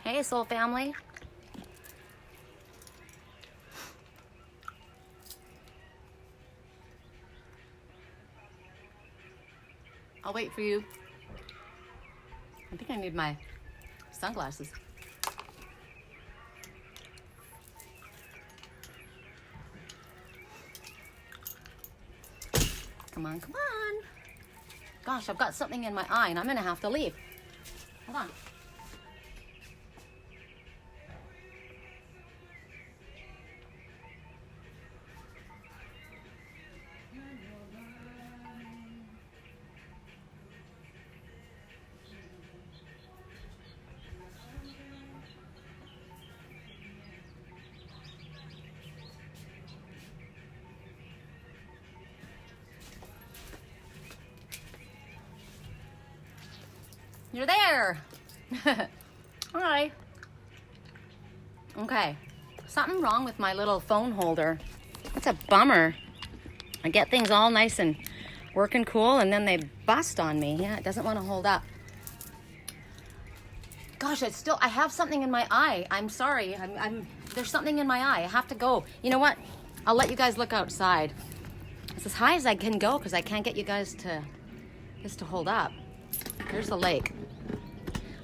Hey, soul family. I'll wait for you. I think I need my sunglasses. Come on, come on. Gosh, I've got something in my eye and I'm gonna have to leave. Hold on. You're there. Hi. Okay. Something wrong with my little phone holder. That's a bummer. I get things all nice and working cool and then they bust on me. Yeah, it doesn't want to hold up. Gosh, I have something in my eye. I'm sorry. There's something in my eye. I have to go. You know what? I'll let you guys look outside. It's as high as I can go because I can't get you guys to hold up. Here's the lake.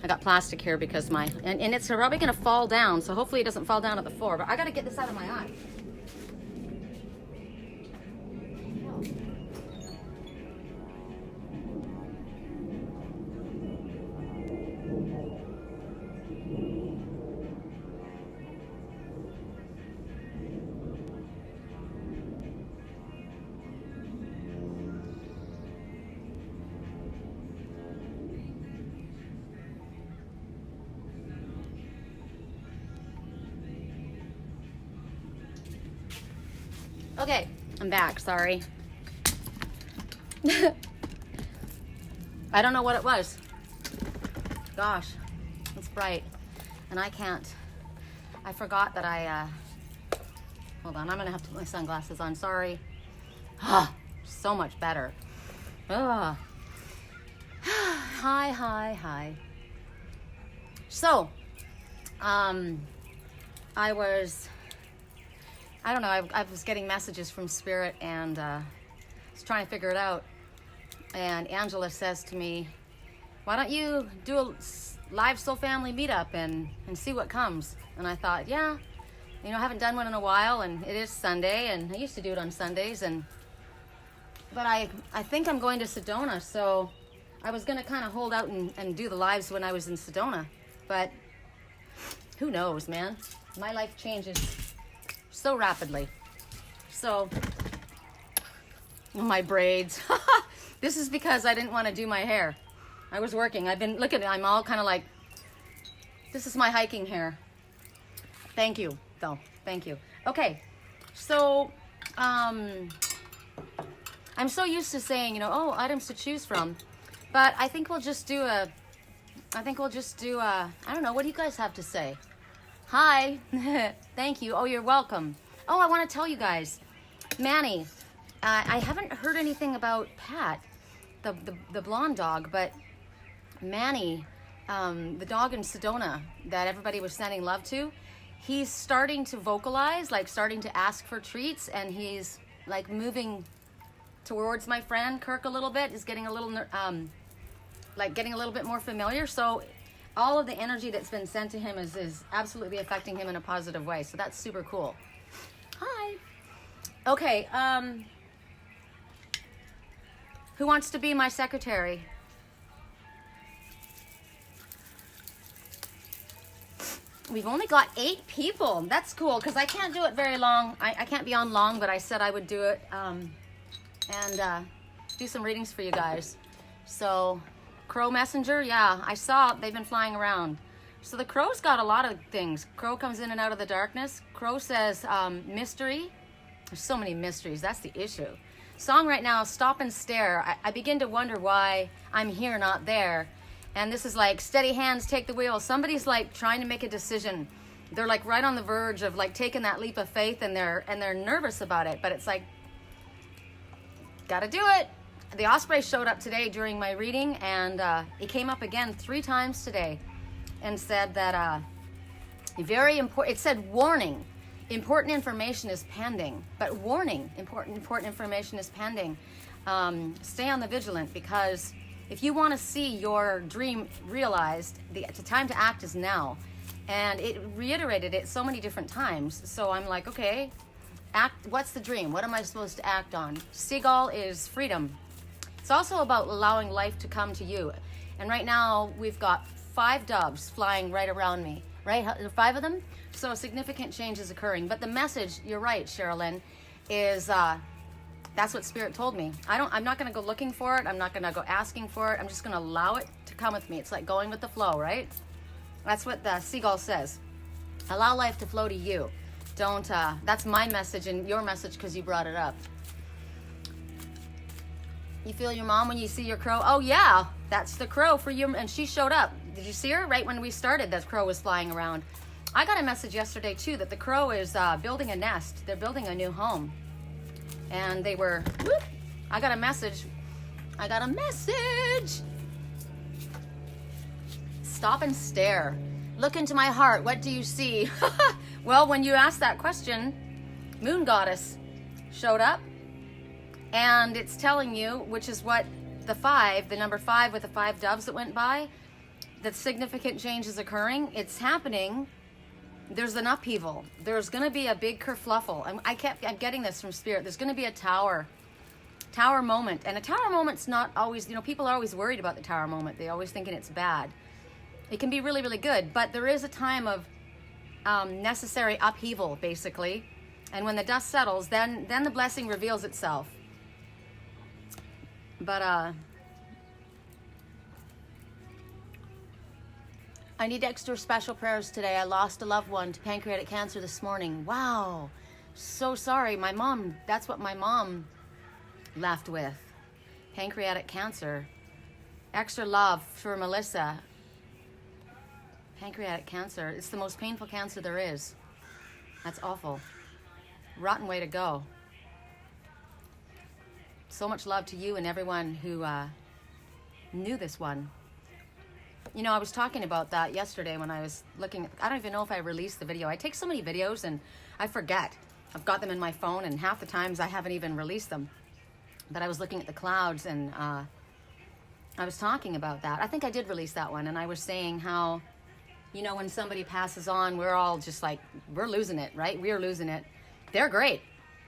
I got plastic here because and it's probably gonna fall down, so hopefully it doesn't fall down at the floor, but I gotta get this out of my eye. Okay, I'm back, sorry. I don't know what it was. Gosh, it's bright. And I forgot that hold on, I'm gonna have to put my sunglasses on, sorry. Ah, so much better. Ah. Hi. So, I don't know, I was getting messages from Spirit and I was trying to figure it out. And Angela says to me, why don't you do a live soul family meetup and see what comes? And I thought, yeah, I haven't done one in a while and it is Sunday and I used to do it on Sundays. But I think I'm going to Sedona, so I was gonna kind of hold out and do the lives when I was in Sedona. But who knows, man? My life changes so rapidly. So, my braids. This is because I didn't want to do my hair. I was working. Look at me, I'm all kind of like, this is my hiking hair. Thank you, though. Thank you. Okay, so, I'm so used to saying, oh, items to choose from. But I think we'll just do I don't know, what do you guys have to say? Hi. Thank you. Oh, you're welcome. Oh, I want to tell you guys, Manny, I haven't heard anything about Pat, the blonde dog, but Manny, the dog in Sedona that everybody was sending love to, he's starting to vocalize, like starting to ask for treats, and he's like moving towards my friend Kirk a little bit, is getting a little, getting a little bit more familiar. So all of the energy that's been sent to him is absolutely affecting him in a positive way. So that's super cool. Hi. Okay, who wants to be my secretary? We've only got 8 people. That's cool, because I can't do it very long. I can't be on long, but I said I would do it and do some readings for you guys. So, Crow Messenger, yeah, I saw they've been flying around. So the Crow's got a lot of things. Crow comes in and out of the darkness. Crow says mystery. There's so many mysteries. That's the issue. Song right now, Stop and Stare. I begin to wonder why I'm here, not there. And this is like, steady hands, take the wheel. Somebody's like trying to make a decision. They're like right on the verge of like taking that leap of faith, and they're nervous about it. But it's like, gotta do it. The Osprey showed up today during my reading, and it came up again 3 times today. and said that very important. It said warning. Important information is pending, but warning. Important information is pending. Stay on the vigilant, because if you want to see your dream realized, the time to act is now. And it reiterated it so many different times. So I'm like, okay, act. What's the dream? What am I supposed to act on? Seagull is freedom. It's also about allowing life to come to you. And right now we've got 5 doves flying right around me, right? 5 of them. So significant change is occurring. But the message, you're right, Sherilyn, is that's what Spirit told me. I'm not going to go looking for it. I'm not going to go asking for it. I'm just going to allow it to come with me. It's like going with the flow, right? That's what the seagull says. Allow life to flow to you. Don't, that's my message and your message, because you brought it up. You feel your mom when you see your crow? Oh yeah, that's the crow for you. And she showed up. Did you see her? Right when we started, that crow was flying around. I got a message yesterday too, that the crow is building a nest. They're building a new home. And they were, whoop, I got a message. Stop and stare. Look into my heart. What do you see? Well, when you asked that question, Moon Goddess showed up. And it's telling you, which is what the number 5 with the 5 doves that went by, that significant change is occurring. It's happening. There's an upheaval. There's going to be a big kerfluffle. I'm getting this from Spirit. There's going to be a tower moment. And a tower moment's not always, people are always worried about the tower moment. They always thinking it's bad. It can be really, really good. But there is a time of necessary upheaval, basically. And when the dust settles, then the blessing reveals itself. But I need extra special prayers today. I lost a loved one to pancreatic cancer this morning. Wow. So sorry. My mom, that's what my mom left with. Pancreatic cancer. Extra love for Melissa. Pancreatic cancer. It's the most painful cancer there is. That's awful. Rotten way to go. So much love to you and everyone who knew this one. I was talking about that yesterday when I was looking. I don't even know if I released the video. I take so many videos and I forget. I've got them in my phone, and half the times I haven't even released them. But I was looking at the clouds, and I was talking about that. I think I did release that one, and I was saying how, when somebody passes on, we're all just like, we're losing it, right? We're losing it. They're great.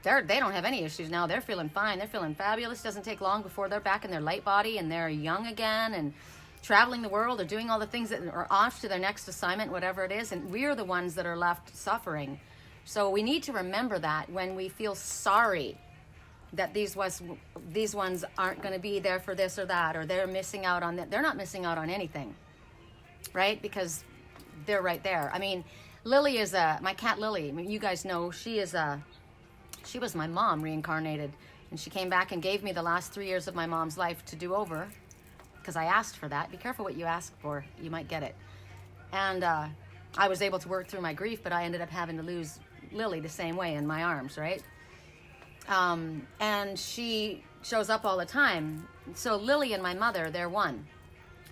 They don't have any issues now. They're feeling fine. They're feeling fabulous. Doesn't take long before they're back in their light body and they're young again and traveling the world or doing all the things that are off to their next assignment, whatever it is. And we're the ones that are left suffering. So we need to remember that when we feel sorry that these ones aren't going to be there for this or that, or they're missing out on that. They're not missing out on anything, right? Because they're right there. I mean, Lily is my cat Lily. I mean, you guys know she was my mom reincarnated, and she came back and gave me the last 3 years of my mom's life to do over, because I asked for that. Be careful what you ask for. You might get it. And I was able to work through my grief, but I ended up having to lose Lily the same way in my arms, right? And she shows up all the time. So Lily and my mother, they're one.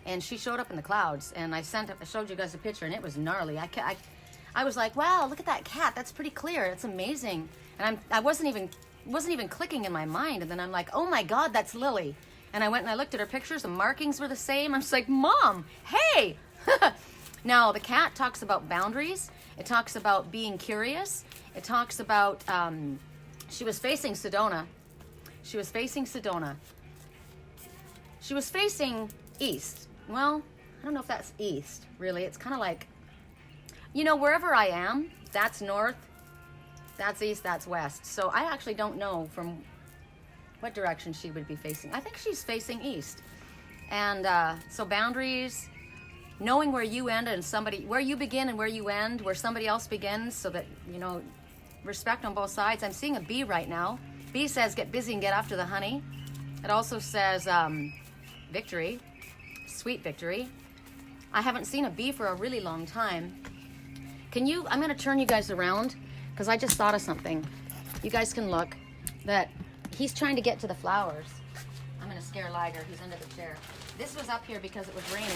And she showed up in the clouds, and I showed you guys a picture, and it was gnarly. I was like, wow, look at that cat. That's pretty clear. It's amazing. And I wasn't even clicking in my mind. And then I'm like, oh my God, that's Lily. And I went and I looked at her pictures. The markings were the same. I'm just like, Mom, hey. Now, the cat talks about boundaries. It talks about being curious. It talks about, she was facing Sedona. She was facing east. Well, I don't know if that's east, really. It's kind of like, wherever I am, that's north, that's east, that's west. So I actually don't know from what direction she would be facing. I think she's facing east. And so boundaries, knowing where you end and where you begin and where you end, where somebody else begins, so that, respect on both sides. I'm seeing a bee right now. Bee says, get busy and get after the honey. It also says victory, sweet victory. I haven't seen a bee for a really long time. I'm going to turn you guys around, because I just thought of something. You guys can look that he's trying to get to the flowers. I'm going to scare Liger. He's under the chair. This was up here because it was raining.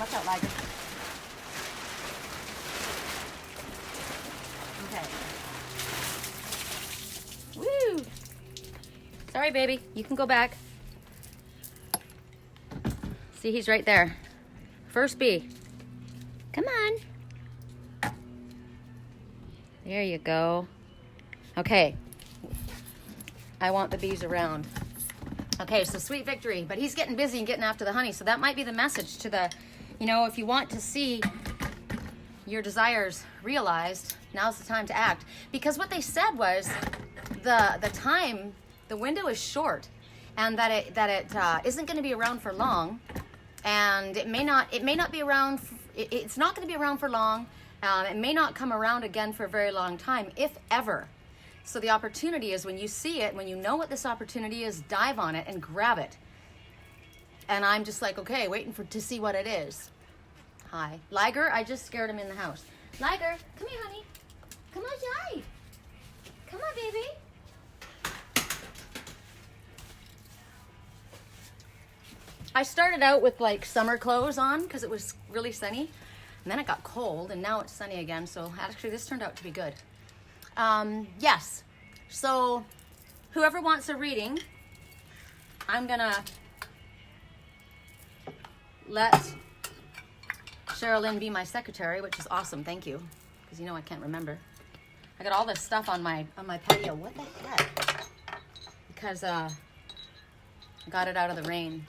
Watch out, Liger. Okay. Woo! Sorry, baby. You can go back. See, he's right there. First bee. Come on. There you go. Okay. I want the bees around. Okay, so sweet victory. But he's getting busy and getting after the honey. So that might be the message to the, you know, if you want to see your desires realized, now's the time to act. Because what they said was the window is short, and that it isn't going to be around for long, and it may not be around. It's not going to be around for long. It may not come around again for a very long time, if ever. So the opportunity is when you see it, when you know what this opportunity is, dive on it and grab it. And I'm just like, okay, waiting to see what it is. Hi. Liger, I just scared him in the house. Liger, come here, honey. Come on, Jai. Come on, baby. I started out with like summer clothes on because it was really sunny. And then it got cold, and now it's sunny again. So actually this turned out to be good. Yes. So whoever wants a reading, I'm going to let Sherilyn be my secretary, which is awesome. Thank you. Because you know I can't remember. I got all this stuff on my patio. What the heck? Because I got it out of the rain.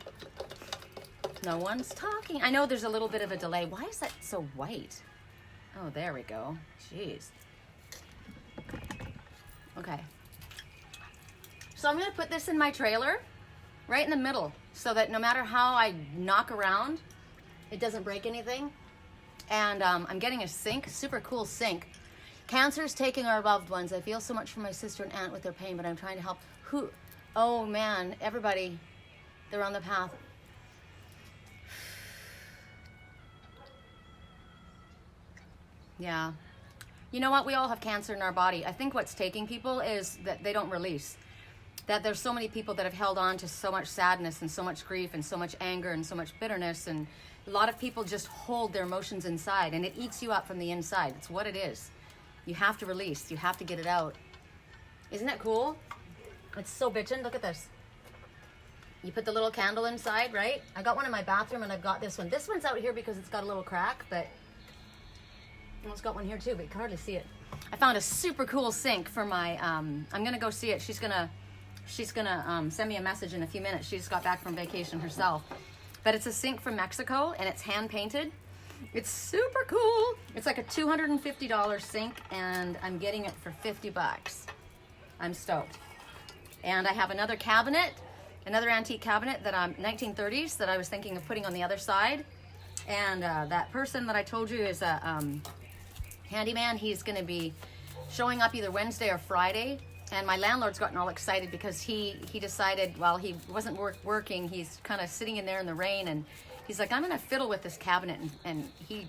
No one's talking. I know there's a little bit of a delay. Why is that so white? Oh, there we go. Jeez. Okay. So I'm going to put this in my trailer right in the middle so that no matter how I knock around, it doesn't break anything. And I'm getting a sink, super cool sink. Cancer's taking our loved ones. I feel so much for my sister and aunt with their pain, but I'm trying to help. Who? Oh, man. Everybody. They're on the path. Yeah. You know what? We all have cancer in our body. I think what's taking people is that they don't release. That there's so many people that have held on to so much sadness and so much grief and so much anger and so much bitterness. And a lot of people just hold their emotions inside, and it eats you up from the inside. It's what it is. You have to release. You have to get it out. Isn't that cool? It's so bitchin'. Look at this. You put the little candle inside, right? I got one in my bathroom, and I've got this one. This one's out here because it's got a little crack, but it's got one here too, but you can hardly see it. I found a super cool sink for my, I'm gonna go see it. She's gonna send me a message in a few minutes. She just got back from vacation herself. But it's a sink from Mexico, and it's hand painted. It's super cool. It's like a $250 sink, and I'm getting it for 50 bucks. I'm stoked. And I have another cabinet, another antique cabinet that 1930s that I was thinking of putting on the other side. And that person that I told you is a handyman. He's going to be showing up either Wednesday or Friday. And my landlord's gotten all excited because he decided while he wasn't working, he's kind of sitting in there in the rain, and he's like, I'm going to fiddle with this cabinet. And he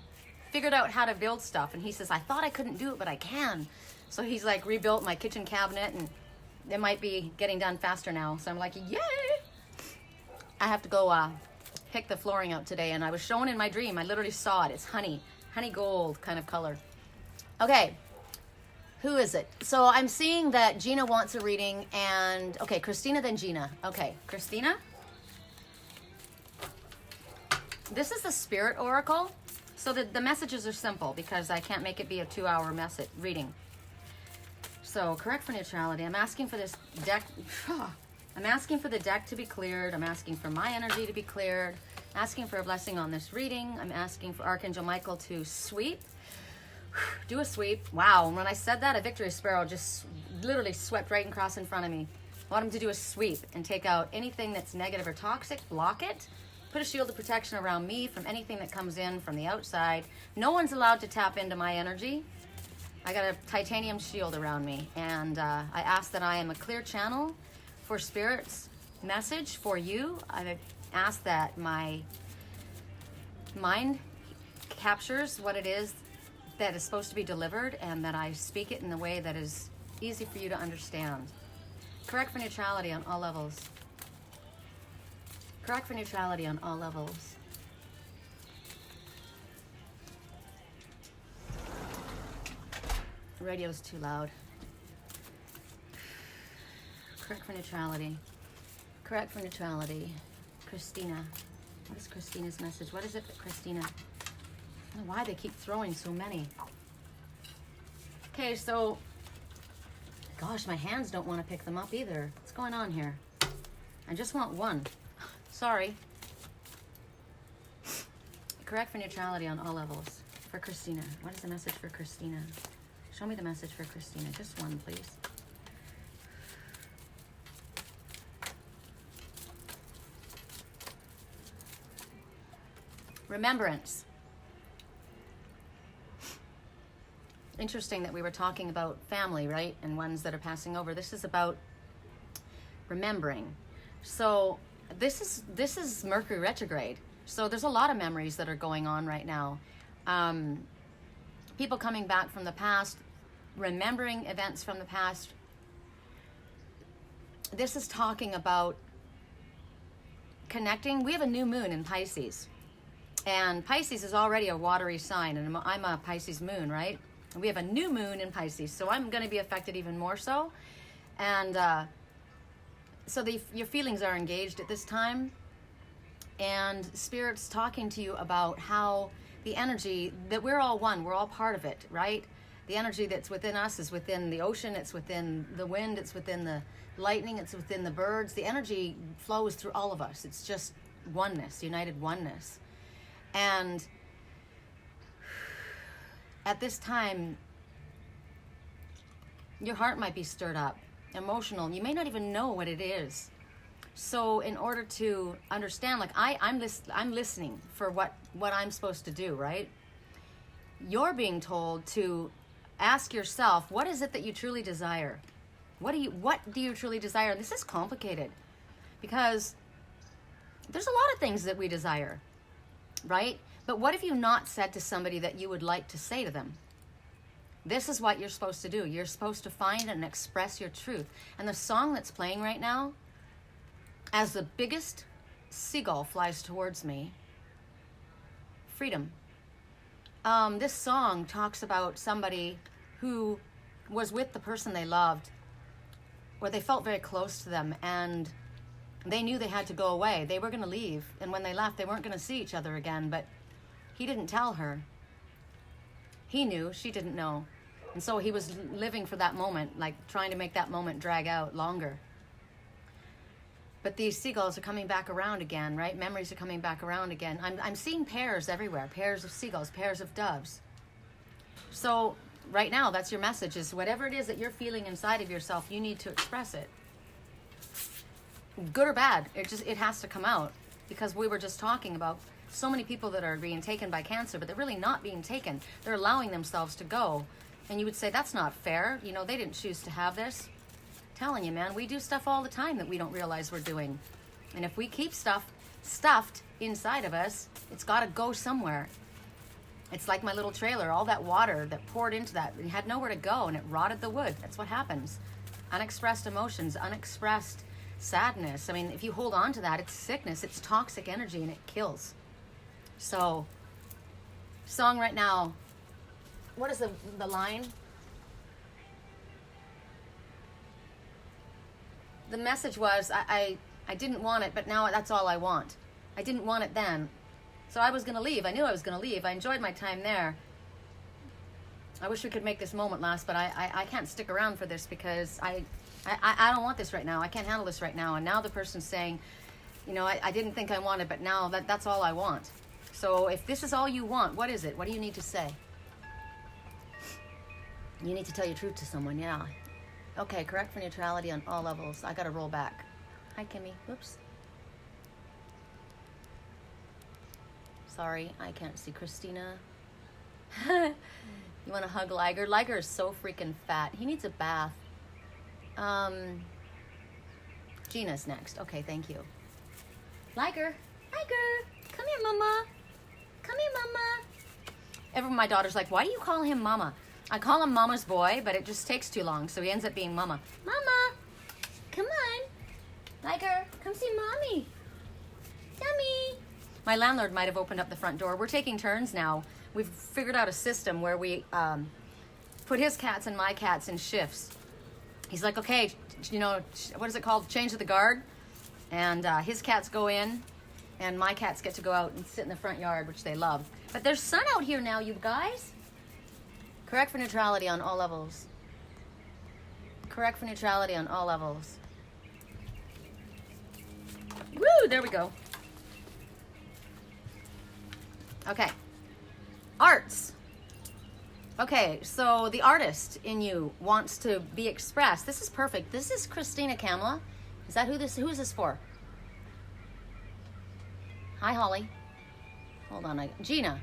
figured out how to build stuff. And he says, I thought I couldn't do it, but I can. So he's like rebuilt my kitchen cabinet, and it might be getting done faster now. So I'm like, yay! I have to go pick the flooring out today, and I was shown in my dream. I literally saw it. It's honey gold kind of color. Okay, who is it? So I'm seeing that Gina wants a reading, and okay, Christina, then Gina. Okay, Christina. This is the Spirit Oracle. So the messages are simple because I can't make it be a 2-hour message reading. So correct for neutrality. I'm asking for this deck. I'm asking for the deck to be cleared. I'm asking for my energy to be cleared. Asking for a blessing on this reading. I'm asking for Archangel Michael to sweep. Do a sweep. Wow, when I said that, a victory sparrow just literally swept right across in front of me. I want him to do a sweep and take out anything that's negative or toxic, block it, put a shield of protection around me from anything that comes in from the outside. No one's allowed to tap into my energy. I got a titanium shield around me, and I ask that I am a clear channel for Spirit's message for you. I ask that my mind captures what it is that is supposed to be delivered, and that I speak it in a way that is easy for you to understand. Correct for neutrality on all levels. Correct for neutrality on all levels. Radio's too loud. Correct for neutrality. Correct for neutrality. Christina. What is Christina's message? What is it that Christina... I don't know why they keep throwing so many. Okay, so... Gosh, my hands don't want to pick them up either. What's going on here? I just want one. Sorry. Correct for neutrality on all levels. For Christina. What is the message for Christina? Show me the message for Christina. Just one, please. Remembrance. Interesting that we were talking about family, right? And ones that are passing over. This is about remembering. So this is Mercury retrograde. So there's a lot of memories that are going on right now. People coming back from the past, remembering events from the past. This is talking about connecting. We have a new moon in Pisces. And Pisces is already a watery sign, and I'm a Pisces moon, right? And we have a new moon in Pisces, so I'm going to be affected even more so. And so your feelings are engaged at this time, and Spirit's talking to you about how the energy, that we're all one, we're all part of it, right? The energy that's within us is within the ocean, it's within the wind, it's within the lightning, it's within the birds. The energy flows through all of us. It's just oneness, united oneness. And at this time, your heart might be stirred up, emotional. You may not even know what it is. So in order to understand, like I'm listening for what I'm supposed to do, right? You're being told to ask yourself, what is it that you truly desire? What do you truly desire? And this is complicated because there's a lot of things that we desire. Right? But what have you not said to somebody that you would like to say to them? This is what you're supposed to do. You're supposed to find and express your truth. And the song that's playing right now, as the biggest seagull flies towards me, freedom. This song talks about somebody who was with the person they loved, where they felt very close to them, and they knew they had to go away. They were going to leave. And when they left, they weren't going to see each other again. But he didn't tell her. He knew. She didn't know. And so he was living for that moment, like trying to make that moment drag out longer. But these seagulls are coming back around again, right? Memories are coming back around again. I'm seeing pairs everywhere. Pairs of seagulls, pairs of doves. So right now, that's your message, is whatever it is that you're feeling inside of yourself, you need to express it. Good or bad, it has to come out, because we were just talking about so many people that are being taken by cancer, but they're really not being taken. They're allowing themselves to go. And you would say, that's not fair. You know, they didn't choose to have this. I'm telling you, man, we do stuff all the time that we don't realize we're doing. And if we keep stuff stuffed inside of us, it's got to go somewhere. It's like my little trailer, all that water that poured into that, it had nowhere to go, and it rotted the wood. That's what happens. Unexpressed emotions, unexpressed sadness. I mean, if you hold on to that, it's sickness, it's toxic energy, and it kills. So, song right now, what is the line? The message was, I didn't want it, but now that's all I want. I didn't want it then. So I was going to leave. I knew I was going to leave. I enjoyed my time there. I wish we could make this moment last, but I can't stick around for this, because I don't want this right now. I can't handle this right now. And now the person's saying, you know, I didn't think I wanted, but now that's all I want. So if this is all you want, what is it? What do you need to say? You need to tell your truth to someone, yeah. Okay, correct for neutrality on all levels. I got to roll back. Hi, Kimmy. Whoops. Sorry, I can't see Christina. You want to hug Liger? Liger is so freaking fat. He needs a bath. Gina's next. Okay, thank you. Liger. Liger. Come here, mama. Come here, mama. Everyone, my daughter's like, why do you call him mama? I call him mama's boy, but it just takes too long, so he ends up being mama. Mama. Come on. Liger, come see mommy. Yummy. My landlord might have opened up the front door. We're taking turns now. We've figured out a system where we put his cats and my cats in shifts. He's like, okay, you know, what is it called? Change of the guard. And his cats go in, and my cats get to go out and sit in the front yard, which they love. But there's sun out here now, you guys. Correct for neutrality on all levels. Correct for neutrality on all levels. Woo, there we go. Okay. Arts. Okay, so the artist in you wants to be expressed. This is perfect. This is Christina Kamala. Is that who is this for? Hi, Holly. Hold on, Gina.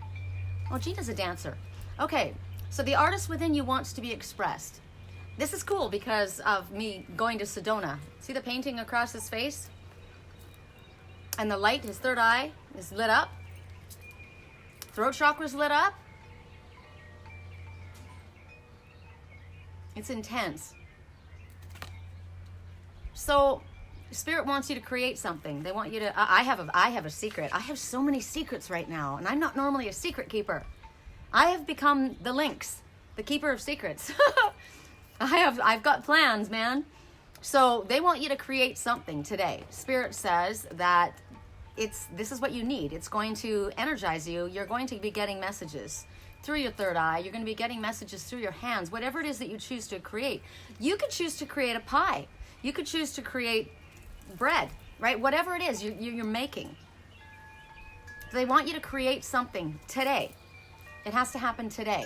Oh, Gina's a dancer. Okay, so the artist within you wants to be expressed. This is cool because of me going to Sedona. See the painting across his face? And the light, his third eye, is lit up. Throat chakra's lit up. It's intense. So Spirit wants you to create something. They want you to, I have a secret. I have so many secrets right now, and I'm not normally a secret keeper. I have become the Lynx, the keeper of secrets. I've got plans, man. So they want you to create something today. Spirit says that this is what you need. It's going to energize you. You're going to be getting messages through your third eye. You're going to be getting messages through your hands. Whatever it is that you choose to create. You could choose to create a pie. You could choose to create bread, right? Whatever it is you're making. They want you to create something today. It has to happen today.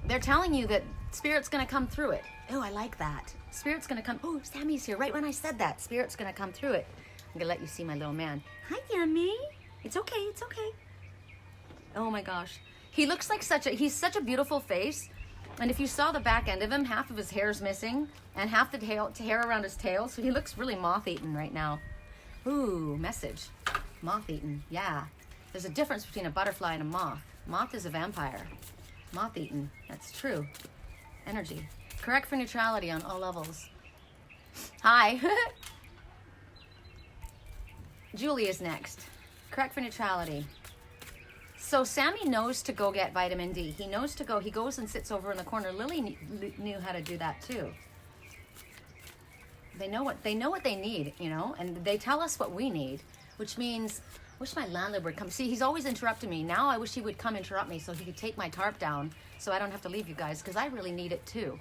They're telling you that Spirit's going to come through it. Oh, I like that. Spirit's going to come. Oh, Sammy's here right when I said that. Spirit's going to come through it. I'm going to let you see my little man. Hi, Yummy. It's okay. It's okay. Oh my gosh. He looks like he's such a beautiful face. And if you saw the back end of him, half of his hair is missing and half the hair around his tail. So he looks really moth-eaten right now. Ooh, message. Moth-eaten. Yeah. There's a difference between a butterfly and a moth. Moth is a vampire. Moth-eaten. That's true. Energy. Correct for neutrality on all levels. Hi. Julie is next. Correct for neutrality. So Sammy knows to go get vitamin D. He knows to go. He goes and sits over in the corner. Lily knew how to do that too. They know what they need, you know, and they tell us what we need, which means, I wish my landlord would come. See, he's always interrupting me. Now I wish he would come interrupt me so he could take my tarp down so I don't have to leave you guys, because I really need it too.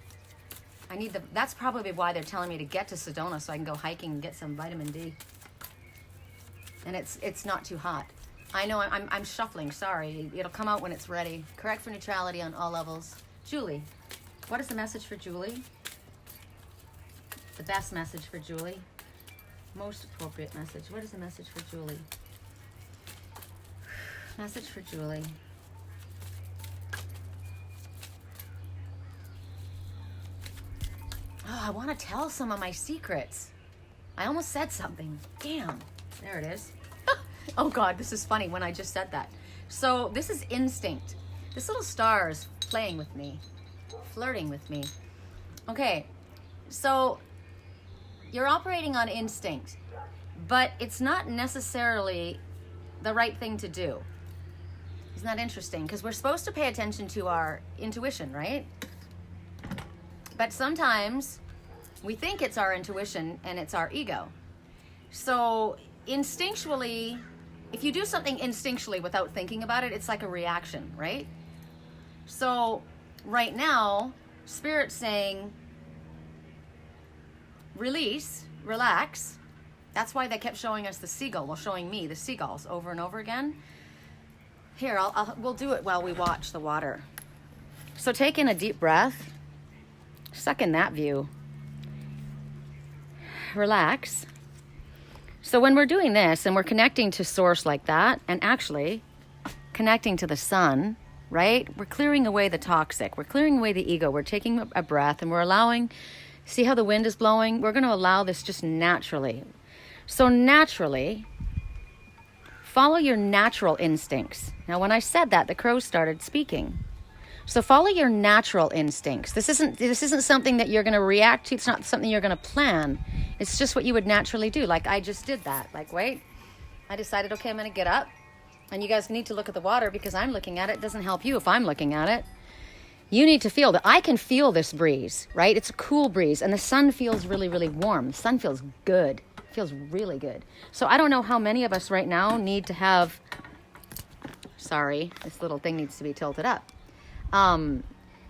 That's probably why they're telling me to get to Sedona so I can go hiking and get some vitamin D. And it's not too hot. I know I'm shuffling, sorry. It'll come out when it's ready. Correct for neutrality on all levels. Julie, what is the message for Julie? The best message for Julie. Most appropriate message. What is the message for Julie? Message for Julie. Oh, I want to tell some of my secrets. I almost said something. Damn. There it is. Oh God, this is funny when I just said that. So this is instinct. This little star is playing with me, flirting with me. Okay, so you're operating on instinct, but it's not necessarily the right thing to do. Isn't that interesting? Because we're supposed to pay attention to our intuition, right? But sometimes we think it's our intuition and it's our ego. So instinctually, if you do something instinctually without thinking about it, it's like a reaction, right? So right now, Spirit's saying, release, relax. That's why they kept showing us the seagull. Well, showing me the seagulls over and over again. Here, we'll do it while we watch the water. So take in a deep breath. Suck in that view. Relax. So when we're doing this and we're connecting to source like that, and actually connecting to the sun, right? We're clearing away the toxic. We're clearing away the ego. We're taking a breath and we're allowing, see how the wind is blowing? We're going to allow this just naturally. So naturally, follow your natural instincts. Now, when I said that, the crows started speaking. So follow your natural instincts. This isn't something that you're going to react to. It's not something you're going to plan. It's just what you would naturally do. Like I just did that. Like, wait, I decided, okay, I'm going to get up. and you guys need to look at the water because I'm looking at it. It doesn't help you if I'm looking at it. You need to feel that. I can feel this breeze, right? It's a cool breeze, and the sun feels really, really warm. The sun feels good. It feels really good. So I don't know how many of us right now need to have, sorry, this little thing needs to be tilted up.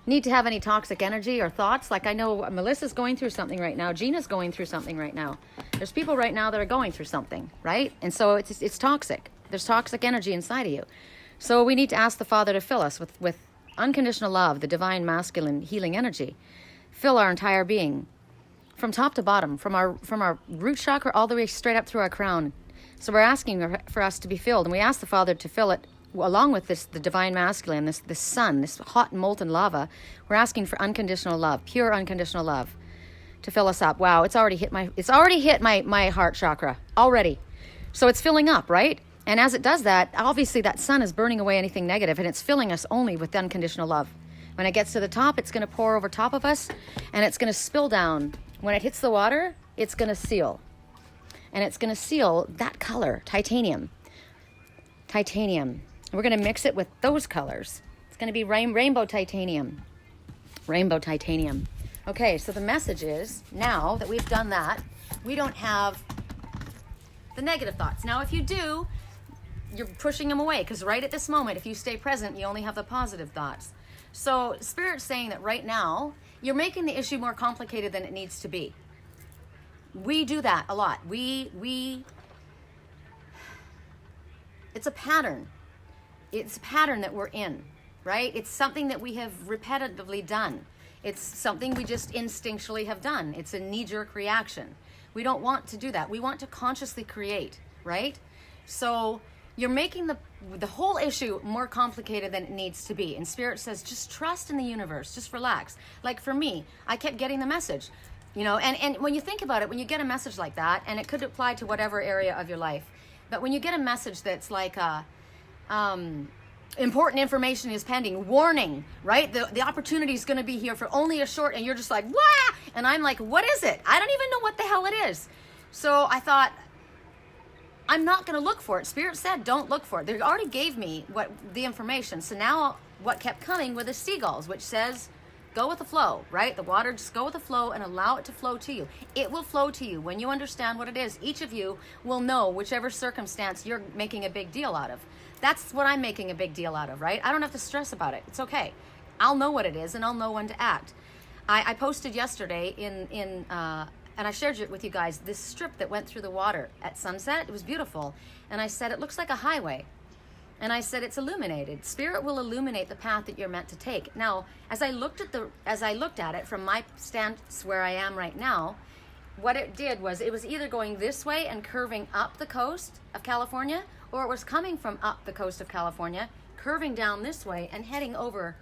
Need to have any toxic energy or thoughts. Like I know Melissa's going through something right now. Gina's going through something right now. There's people right now that are going through something, right? And so it's toxic. There's toxic energy inside of you. So we need to ask the Father to fill us with unconditional love, the divine masculine healing energy. Fill our entire being from top to bottom, from our root chakra all the way straight up through our crown. So we're asking for us to be filled, and we ask the Father to fill it along with the divine masculine, this sun, this hot molten lava. We're asking for unconditional love, pure unconditional love, to fill us up. Wow, it's already hit my heart chakra already. So it's filling up, right? And as it does that, obviously that sun is burning away anything negative, and it's filling us only with unconditional love. When it gets to the top, it's going to pour over top of us, and it's going to spill down. When it hits the water, it's going to seal. And it's going to seal that color, titanium. We're going to mix it with those colors. It's going to be rainbow titanium. Rainbow titanium. Okay, so the message is, now that we've done that, we don't have the negative thoughts. Now, if you do, you're pushing them away, because right at this moment, if you stay present, you only have the positive thoughts. So Spirit's saying that right now, you're making the issue more complicated than it needs to be. We do that a lot. It's a pattern. It's a pattern that we're in, right? It's something that we have repetitively done. It's something we just instinctually have done. It's a knee-jerk reaction. We don't want to do that. We want to consciously create, right? So you're making the whole issue more complicated than it needs to be. And Spirit says, just trust in the universe. Just relax. Like for me, I kept getting the message, and when you think about it, when you get a message like that, and it could apply to whatever area of your life, but when you get a message that's like important information is pending, warning, right? The opportunity is going to be here for only a short, and you're just like, wah! And I'm like, what is it? I don't even know what the hell it is. So I thought, I'm not going to look for it. Spirit said, don't look for it. They already gave me the information. So now what kept coming were the seagulls, which says, go with the flow, right? The water, just go with the flow and allow it to flow to you. It will flow to you when you understand what it is. Each of you will know whichever circumstance you're making a big deal out of. That's what I'm making a big deal out of, right? I don't have to stress about it. It's okay. I'll know what it is, and I'll know when to act. I posted yesterday and I shared it with you guys, this strip that went through the water at sunset. It was beautiful. And I said, it looks like a highway. And I said, it's illuminated. Spirit will illuminate the path that you're meant to take. Now, as I looked at it from my stance where I am right now, what it did was it was either going this way and curving up the coast of California, or it was coming from up the coast of California, curving down this way and heading over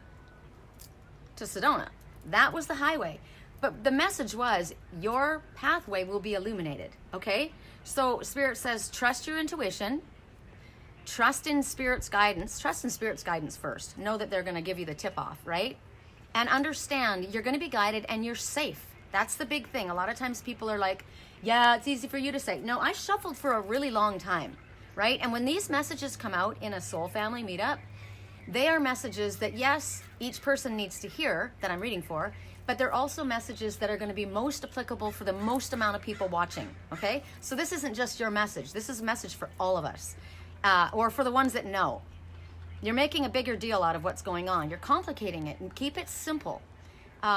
to Sedona. That was the highway. But the message was, your pathway will be illuminated, okay? So Spirit says, trust your intuition, trust in Spirit's guidance first. Know that they're going to give you the tip off, right? And understand you're going to be guided and you're safe. That's the big thing. A lot of times people are like, yeah, it's easy for you to say. No, I shuffled for a really long time, right? And when these messages come out in a soul family meetup, they are messages that, yes, each person needs to hear that I'm reading for, but they're also messages that are going to be most applicable for the most amount of people watching, okay? So this isn't just your message. This is a message for all of us, or for the ones that know. You're making a bigger deal out of what's going on. You're complicating it, and keep it simple. Okay,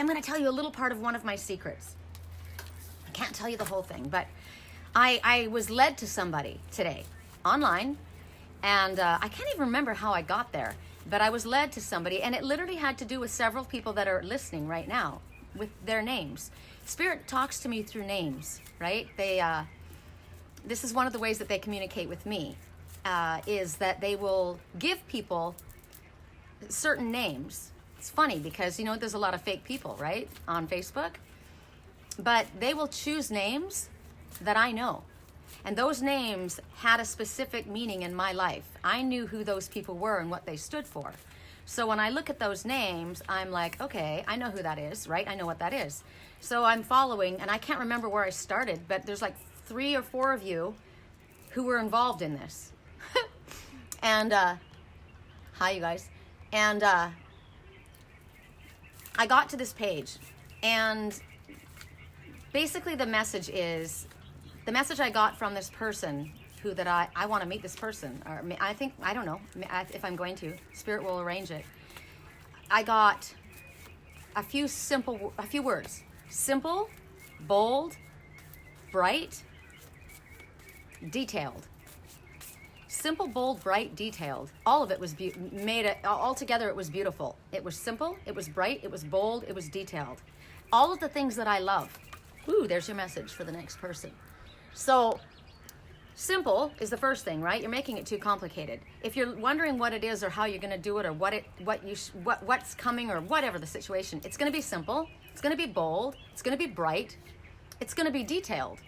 I'm going to tell you a little part of one of my secrets. I can't tell you the whole thing, but I was led to somebody today online, and I can't even remember how I got there. But I was led to somebody, and it literally had to do with several people that are listening right now with their names. Spirit talks to me through names, right? This is one of the ways that they communicate with me, is that they will give people certain names. It's funny because, there's a lot of fake people, right, on Facebook. But they will choose names that I know. And those names had a specific meaning in my life. I knew who those people were and what they stood for. So when I look at those names, I'm like, okay, I know who that is, right? I know what that is. So I'm following, and I can't remember where I started, but there's like 3 or 4 of you who were involved in this. And hi, you guys. And I got to this page, and basically the message I got from this person who that I want to meet this person, or I don't know if I'm going to. Spirit will arrange it. I got a few words: simple, bold, bright, detailed. Simple, bold, bright, detailed. All of it was all together. It was beautiful. It was simple. It was bright. It was bold. It was detailed. All of the things that I love. Ooh, there's your message for the next person. So, simple is the first thing, right? You're making it too complicated. If you're wondering what it is or how you're going to do it or what's coming or whatever the situation, it's going to be simple. It's going to be bold. It's going to be bright. It's going to be detailed.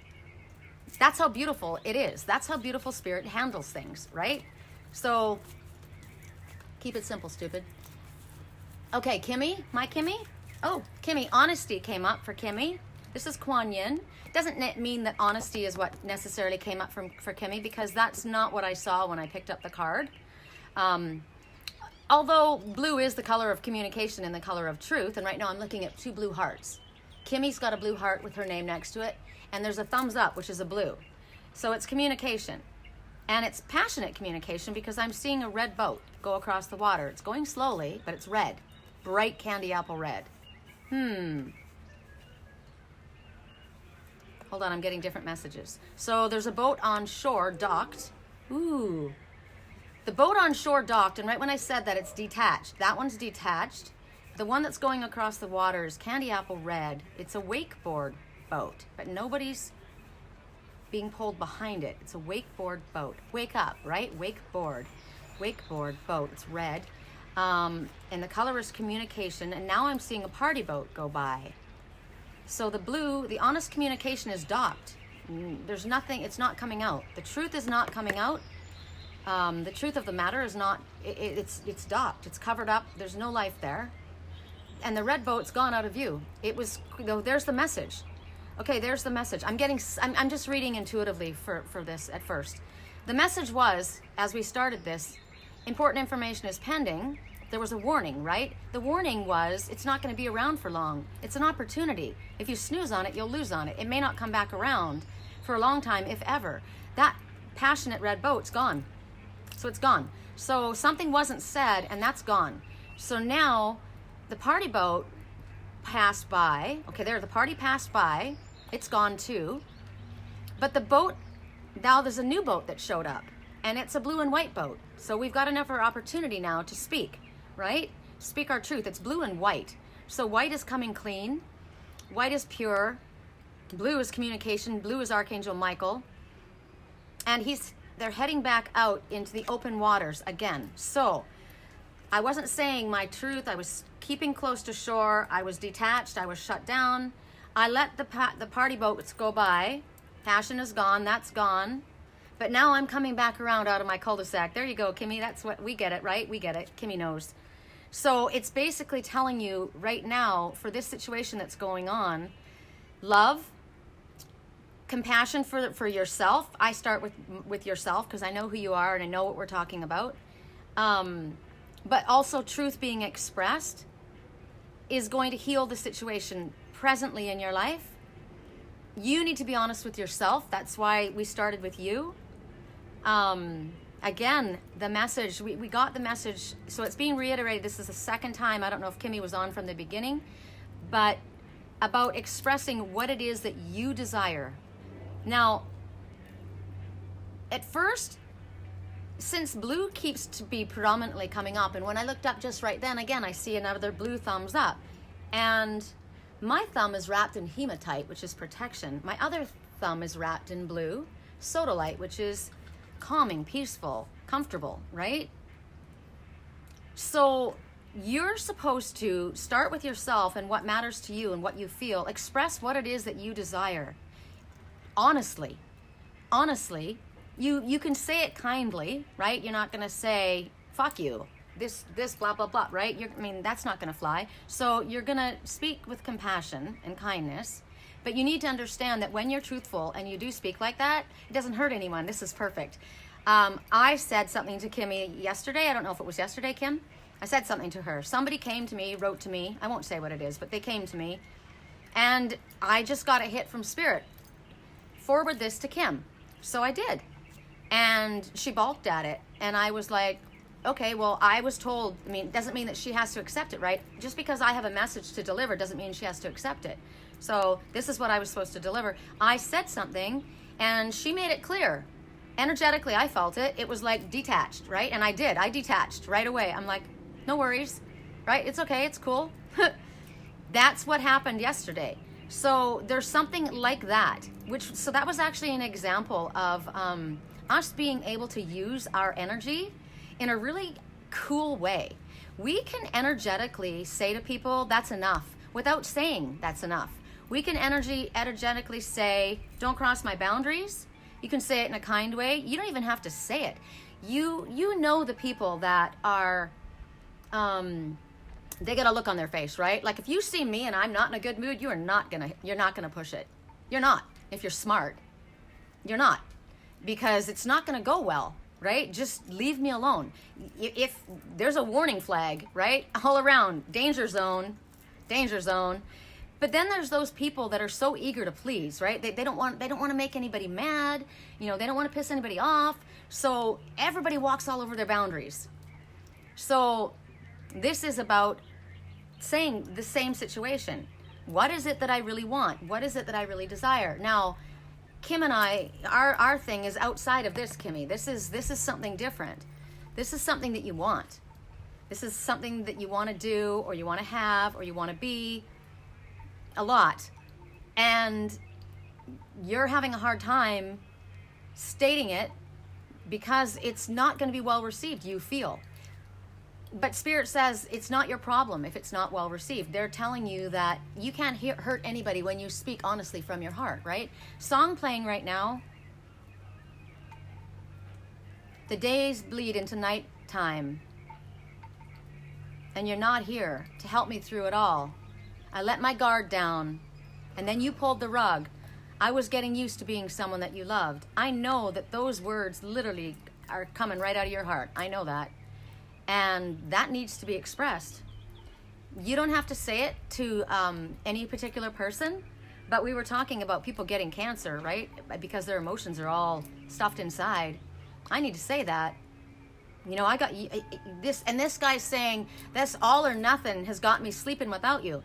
That's how beautiful it is. That's how beautiful Spirit handles things, right? So, keep it simple, stupid. Okay, Kimmy, my Kimmy. Oh, Kimmy, honesty came up for Kimmy. This is Kuan Yin. Doesn't mean that honesty is what necessarily came up for Kimmy, because that's not what I saw when I picked up the card. Although blue is the color of communication and the color of truth, and right now I'm looking at 2 blue hearts. Kimmy's got a blue heart with her name next to it, and there's a thumbs up, which is a blue. So it's communication. And it's passionate communication, because I'm seeing a red boat go across the water. It's going slowly, but it's red. Bright candy apple red. Hold on, I'm getting different messages. So there's a boat on shore docked. Ooh. The boat on shore docked, and right when I said that, it's detached. That one's detached. The one that's going across the water is candy apple red. It's a wakeboard boat, but nobody's being pulled behind it. It's a wakeboard boat. Wake up, right? Wakeboard boat. It's red. And the color is communication. And now I'm seeing a party boat go by. So the blue, the honest communication is docked. There's nothing, it's not coming out. The truth is not coming out. The truth of the matter is not, it's docked. It's covered up. There's no life there. And the red boat's gone out of view. There's the message. Okay, there's the message. I'm just reading intuitively for this at first. The message was, as we started this, important information is pending. There was a warning, right? The warning was, it's not going to be around for long. It's an opportunity. If you snooze on it, you'll lose on it. It may not come back around for a long time, if ever. That passionate red boat's gone. So it's gone. So something wasn't said, and that's gone. So now the party boat passed by. Okay, there, the party passed by. It's gone too. But the boat, now there's a new boat that showed up, and it's a blue and white boat. So we've got enough opportunity now to speak, right? Speak our truth. It's blue and white. So white is coming clean. White is pure. Blue is communication. Blue is Archangel Michael. And they're heading back out into the open waters again. So I wasn't saying my truth. I was keeping close to shore. I was detached. I was shut down. I let the party boats go by. Passion is gone. That's gone. But now I'm coming back around out of my cul-de-sac. There you go, Kimmy. That's what we get it, right? We get it. Kimmy knows. So it's basically telling you right now, for this situation that's going on, love, compassion for yourself. I start with yourself, because I know who you are and I know what we're talking about. But also truth being expressed is going to heal the situation presently in your life. You need to be honest with yourself. That's why we started with you. Again, the message, we got the message, so it's being reiterated. This is the second time. I don't know if Kimmy was on from the beginning, but about expressing what it is that you desire. Now, at first, since blue keeps to be predominantly coming up, and when I looked up just right then, again, I see another blue thumbs up. And my thumb is wrapped in hematite, which is protection. My other thumb is wrapped in blue, sodalite, which is calming, peaceful, comfortable, right? So you're supposed to start with yourself and what matters to you and what you feel. Express what it is that you desire. Honestly. You can say it kindly, right? You're not going to say, fuck you, this, blah, blah, blah, right? That's not going to fly. So you're going to speak with compassion and kindness. But you need to understand that when you're truthful and you do speak like that, it doesn't hurt anyone. This is perfect. I said something to Kimmy yesterday. I don't know if it was yesterday, Kim. I said something to her. Somebody came to me, wrote to me. I won't say what it is, but they came to me. And I just got a hit from Spirit. Forward this to Kim. So I did. And she balked at it. And I was like, okay, well, I was told, I mean, it doesn't mean that she has to accept it, right? Just because I have a message to deliver doesn't mean she has to accept it. So this is what I was supposed to deliver. I said something, and she made it clear. Energetically, I felt it. It was like detached, right? And I did. I detached right away. I'm like, no worries, right? It's okay. It's cool. That's what happened yesterday. So there's something like that, so that was actually an example of us being able to use our energy in a really cool way. We can energetically say to people, that's enough, without saying that's enough. We can energetically say, don't cross my boundaries. You can say it in a kind way. You don't even have to say it. You know the people that are, they get a look on their face, right? Like if you see me and I'm not in a good mood, you're not gonna push it. You're not. If you're smart, you're not, because it's not gonna go well, right? Just leave me alone. If there's a warning flag, right, all around, danger zone. But then there's those people that are so eager to please, right? They don't want to make anybody mad. They don't want to piss anybody off. So everybody walks all over their boundaries. So this is about saying the same situation. What is it that I really want? What is it that I really desire? Now, Kim and I, our thing is outside of this, Kimmy. This is something different. This is something that you want. This is something that you want to do, or you want to have, or you want to be a lot. And you're having a hard time stating it because it's not going to be well received, you feel. But Spirit says it's not your problem if it's not well received. They're telling you that you can't hurt anybody when you speak honestly from your heart, right? Song playing right now. The days bleed into nighttime, and you're not here to help me through it all. I let my guard down, and then you pulled the rug. I was getting used to being someone that you loved. I know that those words literally are coming right out of your heart. I know that. And that needs to be expressed. You don't have to say it to any particular person, but we were talking about people getting cancer, right? Because their emotions are all stuffed inside. I need to say that. I got this, and this guy's saying, this all or nothing has got me sleeping without you.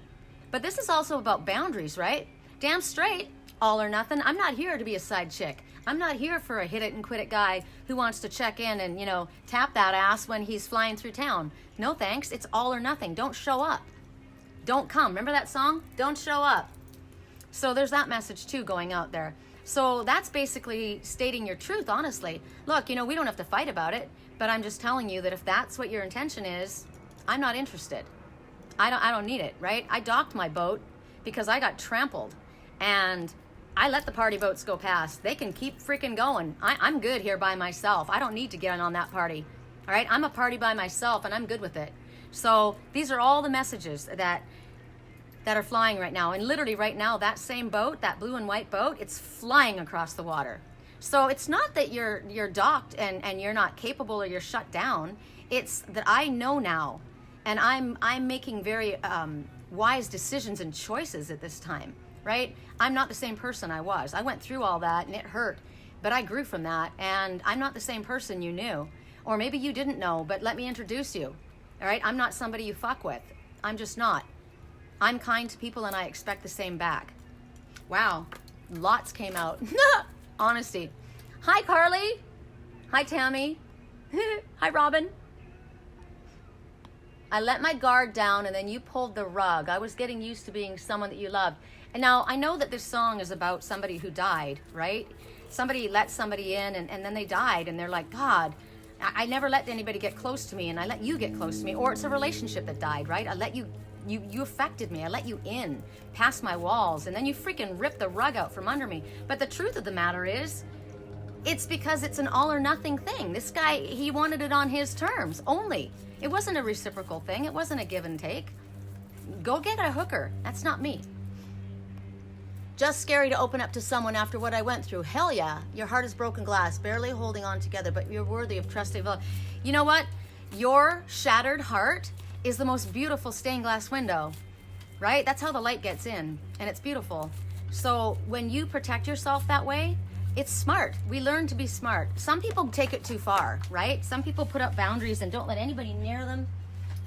But this is also about boundaries, right? Damn straight, all or nothing. I'm not here to be a side chick. I'm not here for a hit it and quit it guy who wants to check in and, tap that ass when he's flying through town. No thanks. It's all or nothing. Don't show up. Don't come. Remember that song? Don't show up. So there's that message too going out there. So that's basically stating your truth, honestly. Look, we don't have to fight about it, but I'm just telling you that if that's what your intention is, I'm not interested. I don't need it, right? I docked my boat because I got trampled, and I let the party boats go past. They can keep freaking going. I'm good here by myself. I don't need to get on that party. All right? I'm a party by myself, and I'm good with it. So these are all the messages that are flying right now. And literally right now, that same boat, that blue and white boat, it's flying across the water. So it's not that you're docked and you're not capable or you're shut down. It's that I know now, and I'm making very wise decisions and choices at this time. Right? I'm not the same person I was. I went through all that and it hurt, but I grew from that, and I'm not the same person you knew. Or maybe you didn't know, but let me introduce you. All right? I'm not somebody you fuck with. I'm just not. I'm kind to people, and I expect the same back. Wow. Lots came out. Honesty. Hi, Carly. Hi, Tammy. Hi, Robin. I let my guard down, and then you pulled the rug. I was getting used to being someone that you loved. And now I know that this song is about somebody who died, right? Somebody let somebody in, and then they died, and they're like, God, I never let anybody get close to me, and I let you get close to me. Or it's a relationship that died, right? I let you affected me. I let you in past my walls, and then you freaking ripped the rug out from under me. But the truth of the matter is, it's because it's an all or nothing thing. This guy, he wanted it on his terms only. It wasn't a reciprocal thing. It wasn't a give and take. Go get a hooker. That's not me. Just scary to open up to someone after what I went through. Hell yeah. Your heart is broken glass, barely holding on together, but you're worthy of trusting love. You know what? Your shattered heart is the most beautiful stained glass window, right? That's how the light gets in, and it's beautiful. So when you protect yourself that way, it's smart. We learn to be smart. Some people take it too far, right? Some people put up boundaries and don't let anybody near them,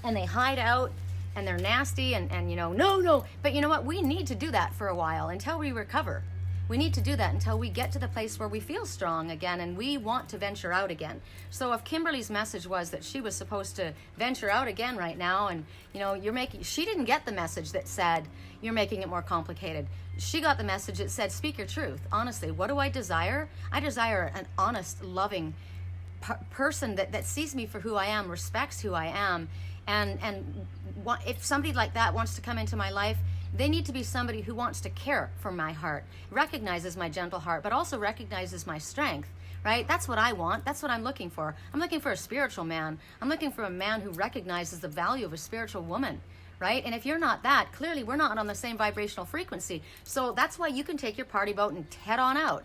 and they hide out, and they're nasty, and you know, no. But you know what? We need to do that for a while until we recover. We need to do that until we get to the place where we feel strong again and we want to venture out again. So if Kimberly's message was that she was supposed to venture out again right now, and you know, she didn't get the message that said you're making it more complicated. She got the message that said, speak your truth. Honestly, what do I desire? I desire an honest, loving person that sees me for who I am, respects who I am, and if somebody like that wants to come into my life, they need to be somebody who wants to care for my heart, recognizes my gentle heart, but also recognizes my strength, right? That's what I want. That's what I'm looking for. I'm looking for a spiritual man. I'm looking for a man who recognizes the value of a spiritual woman, right? And if you're not that, clearly we're not on the same vibrational frequency. So that's why you can take your party boat and head on out,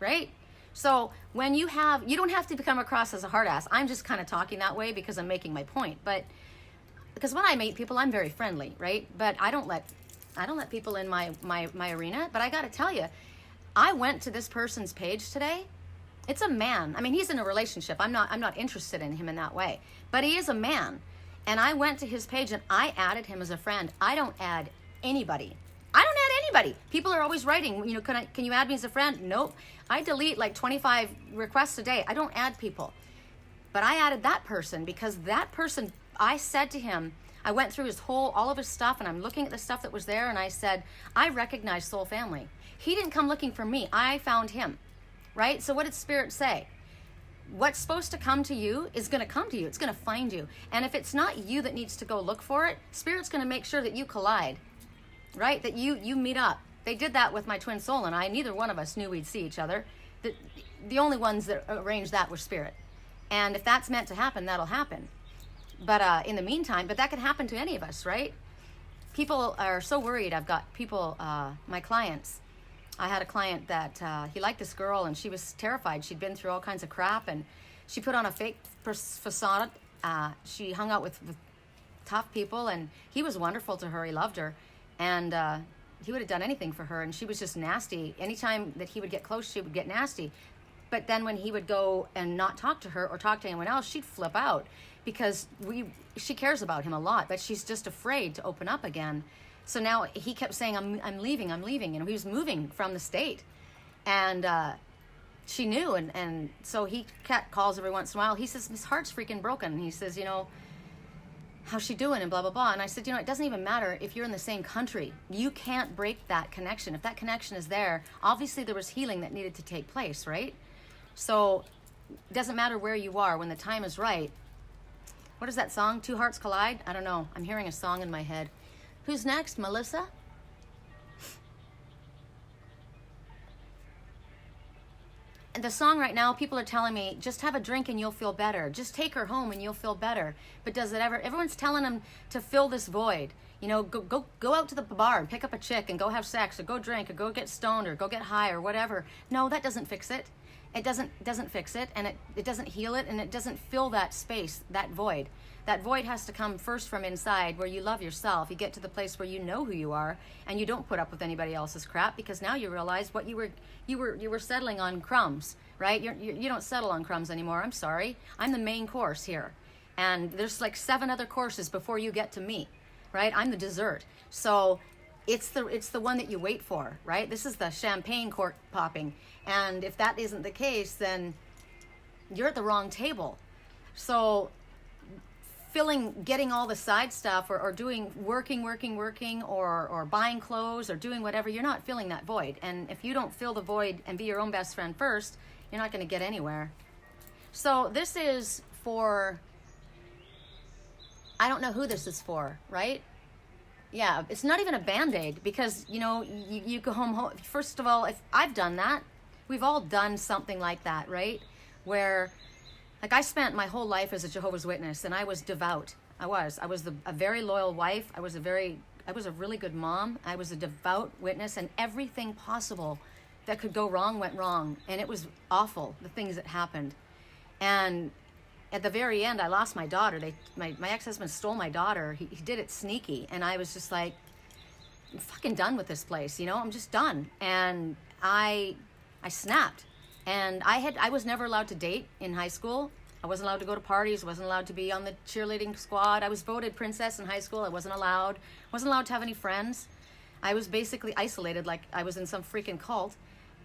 right? So when you don't have to come across as a hard ass. I'm just kind of talking that way because I'm making my point. But because when I meet people, I'm very friendly, right? But I don't let people in my arena. But I got to tell you, I went to this person's page today. It's a man. I mean, he's in a relationship. I'm not interested in him in that way. But he is a man. And I went to his page and I added him as a friend. I don't add anybody. People are always writing, you know, can you add me as a friend? Nope. I delete like 25 requests a day. I don't add people. But I added that person because that person, I said to him, I went through all of his stuff, and I'm looking at the stuff that was there, and I said, I recognize soul family. He didn't come looking for me. I found him, right? So what did Spirit say? What's supposed to come to you is going to come to you. It's going to find you. And if it's not you that needs to go look for it, Spirit's going to make sure that you collide, right? That you meet up. They did that with my twin soul and I. Neither one of us knew we'd see each other. The only ones that arranged that were Spirit. And if that's meant to happen, that'll happen. But in the meantime, but that could happen to any of us, right? People are so worried. I've got people, my clients. I had a client that he liked this girl and she was terrified. She'd been through all kinds of crap and she put on a fake facade. She hung out with tough people and he was wonderful to her. He loved her. And he would have done anything for her. And she was just nasty. Anytime that he would get close, she would get nasty. But then when he would go and not talk to her or talk to anyone else, she'd flip out because she cares about him a lot, but she's just afraid to open up again. So now he kept saying, I'm leaving. You know, he was moving from the state. And she knew. And so he calls every once in a while. He says, his heart's freaking broken. And he says, you know, how's she doing? And blah, blah, blah. And I said, you know, it doesn't even matter if you're in the same country. You can't break that connection. If that connection is there, obviously there was healing that needed to take place, right? So it doesn't matter where you are when the time is right. What is that song? Two Hearts Collide? I don't know. I'm hearing a song in my head. Who's next? Melissa? And the song right now, people are telling me, just have a drink and you'll feel better. Just take her home and you'll feel better. But does it ever? Everyone's telling them to fill this void. You know, go out to the bar and pick up a chick and go have sex or go drink or go get stoned or go get high or whatever. No, that doesn't fix it. It doesn't fix it, and it doesn't heal it, and it doesn't fill that space, that void. That void has to come first from inside, where you love yourself. You get to the place where you know who you are, and you don't put up with anybody else's crap, because now you realize what you were settling on crumbs, right? You don't settle on crumbs anymore. I'm sorry. I'm the main course here, and there's like 7 other courses before you get to me, right? I'm the dessert. So it's the one that you wait for, right? This is the champagne cork popping. And if that isn't the case, then you're at the wrong table. So getting all the side stuff or doing working or buying clothes or doing whatever, you're not filling that void. And if you don't fill the void and be your own best friend first, you're not going to get anywhere. So this is for, I don't know who this is for, right? Yeah, it's not even a Band-Aid, because, you know, you go home. First of all, if I've done that, we've all done something like that, right? Where, like, I spent my whole life as a Jehovah's Witness, and I was devout. I was a very loyal wife. I was a very was a really good mom. I was a devout witness, and everything possible that could go wrong went wrong. And it was awful, the things that happened. And at the very end, I lost my daughter. My ex-husband stole my daughter. He did it sneaky. And I was just like, I'm fucking done with this place, you know? I'm just done. And I snapped. And I was never allowed to date in high school. I wasn't allowed to go to parties. Wasn't allowed to be on the cheerleading squad. I was voted princess in high school. I wasn't allowed. Wasn't allowed to have any friends. I was basically isolated, like I was in some freaking cult.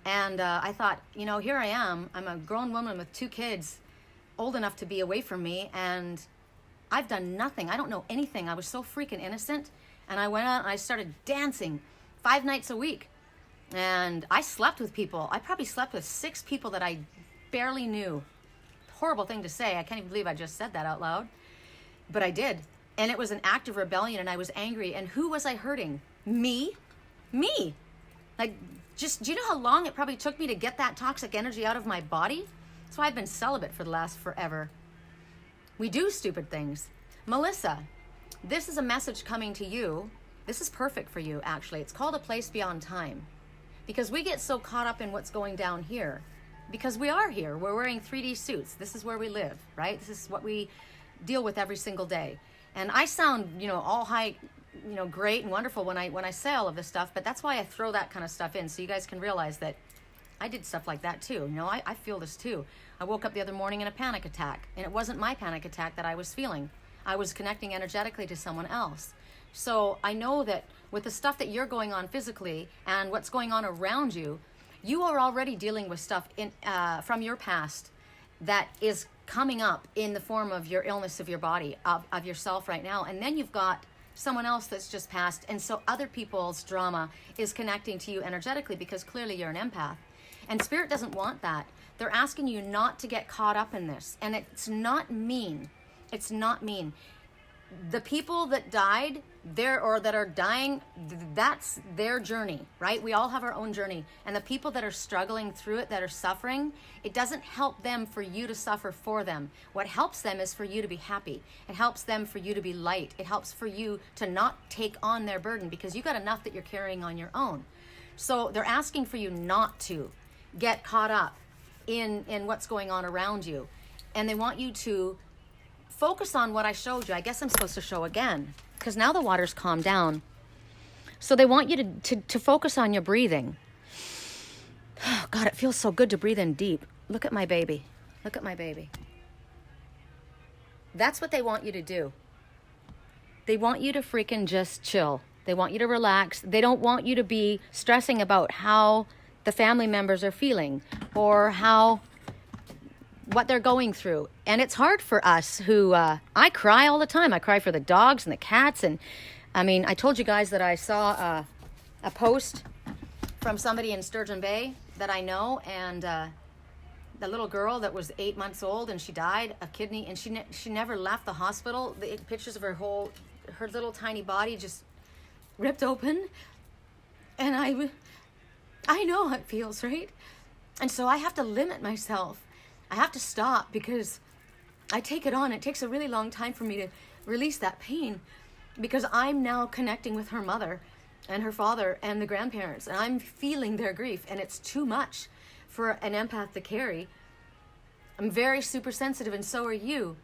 And I thought, you know, here I am. I'm a grown woman with 2 kids, old enough to be away from me, and I've done nothing. I don't know anything. I was so freaking innocent. And I went out and I started dancing 5 nights a week. And I slept with people. I probably slept with 6 people that I barely knew. Horrible thing to say. I can't even believe I just said that out loud. But I did. And it was an act of rebellion, and I was angry. And who was I hurting? Me? Me. Like, just, do you know how long it probably took me to get that toxic energy out of my body? That's why I've been celibate for the last forever. We do stupid things. Melissa, this is a message coming to you. This is perfect for you, actually. It's called A Place Beyond Time. Because we get so caught up in what's going down here. Because we are here. We're wearing 3D suits. This is where we live, right? This is what we deal with every single day. And I sound, you know, all high, you know, great and wonderful when I say all of this stuff, but that's why I throw that kind of stuff in, so you guys can realize that I did stuff like that too. You know, I feel this too. I woke up the other morning in a panic attack, and it wasn't my panic attack that I was feeling. I was connecting energetically to someone else. So I know that with the stuff that you're going on physically and what's going on around you, you are already dealing with stuff from your past that is coming up in the form of your illness of your body, of yourself right now. And then you've got someone else that's just passed. And so other people's drama is connecting to you energetically, because clearly you're an empath. And Spirit doesn't want that. They're asking you not to get caught up in this. And it's not mean. It's not mean. The people that died or that are dying, that's their journey, right? We all have our own journey. And the people that are struggling through it, that are suffering, it doesn't help them for you to suffer for them. What helps them is for you to be happy. It helps them for you to be light. It helps for you to not take on their burden, because you got enough that you're carrying on your own. So they're asking for you not to get caught up in what's going on around you. And they want you to focus on what I showed you. I guess I'm supposed to show again, because now the water's calmed down. So they want you to focus on your breathing. Oh, God, it feels so good to breathe in deep. Look at my baby. Look at my baby. That's what they want you to do. They want you to freaking just chill. They want you to relax. They don't want you to be stressing about how the family members are feeling or what they're going through. And it's hard for us who, I cry all the time. I cry for the dogs and the cats. And I mean, I told you guys that I saw a post from somebody in Sturgeon Bay that I know. And the little girl that was 8 months old, and she died of kidney, and she never left the hospital. The pictures of her little tiny body just ripped open. And I know how it feels, right? And so I have to limit myself. I have to stop, because I take it on. It takes a really long time for me to release that pain, because I'm now connecting with her mother and her father and the grandparents, and I'm feeling their grief, and it's too much for an empath to carry. I'm very super sensitive, and so are you.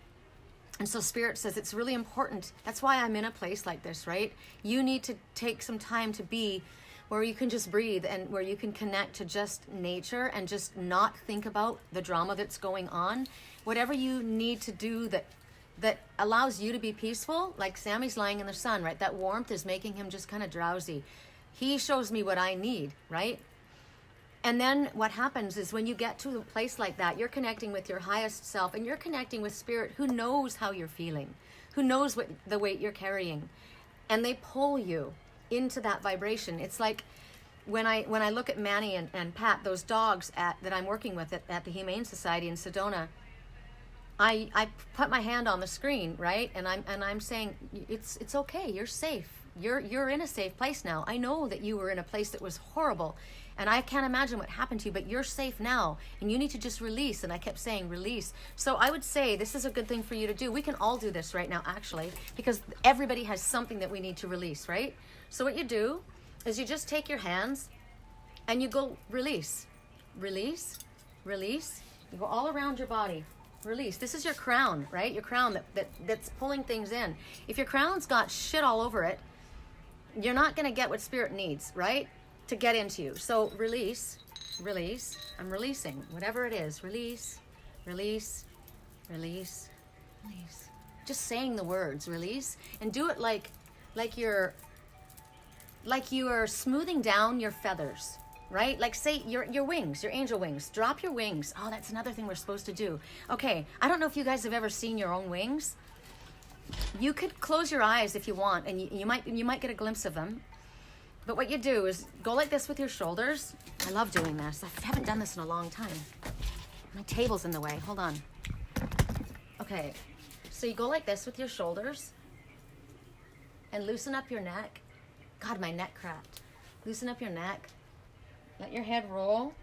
And so Spirit says it's really important. That's why I'm in a place like this, right? You need to take some time to be where you can just breathe, and where you can connect to just nature and just not think about the drama that's going on. Whatever you need to do that allows you to be peaceful, like Sammy's lying in the sun, right? That warmth is making him just kind of drowsy. He shows me what I need, right? And then what happens is, when you get to a place like that, you're connecting with your highest self, and you're connecting with Spirit, who knows how you're feeling, who knows what the weight you're carrying. And they pull you into that vibration. It's like when I look at Manny and Pat, those dogs that I'm working with at the Humane Society in Sedona, I put my hand on the screen, right? And I'm saying, it's okay, you're safe. You're in a safe place now. I know that you were in a place that was horrible, And I can't imagine what happened to you, but you're safe now. And you need to just release. And I kept saying release. So I would say this is a good thing for you to do. We can all do this right now, actually, because everybody has something that we need to release, right? So what you do is you just take your hands and you go release, release, release. You go all around your body. Release. This is your crown, right? Your crown that's pulling things in. If your crown's got shit all over it, you're not going to get what spirit needs, right? To get into you. So release, release. I'm releasing whatever it is. Release, release, release, release. Just saying the words, release, and do it like you are smoothing down your feathers. Right? Like say your wings, your angel wings. Drop your wings. Oh, that's another thing we're supposed to do. Okay, I don't know if you guys have ever seen your own wings. You could close your eyes if you want, and you might get a glimpse of them. But what you do is go like this with your shoulders. I love doing this. I haven't done this in a long time. My table's in the way. Hold on. Okay, so you go like this with your shoulders and loosen up your neck. God, my neck cracked. Loosen up your neck. Let your head roll.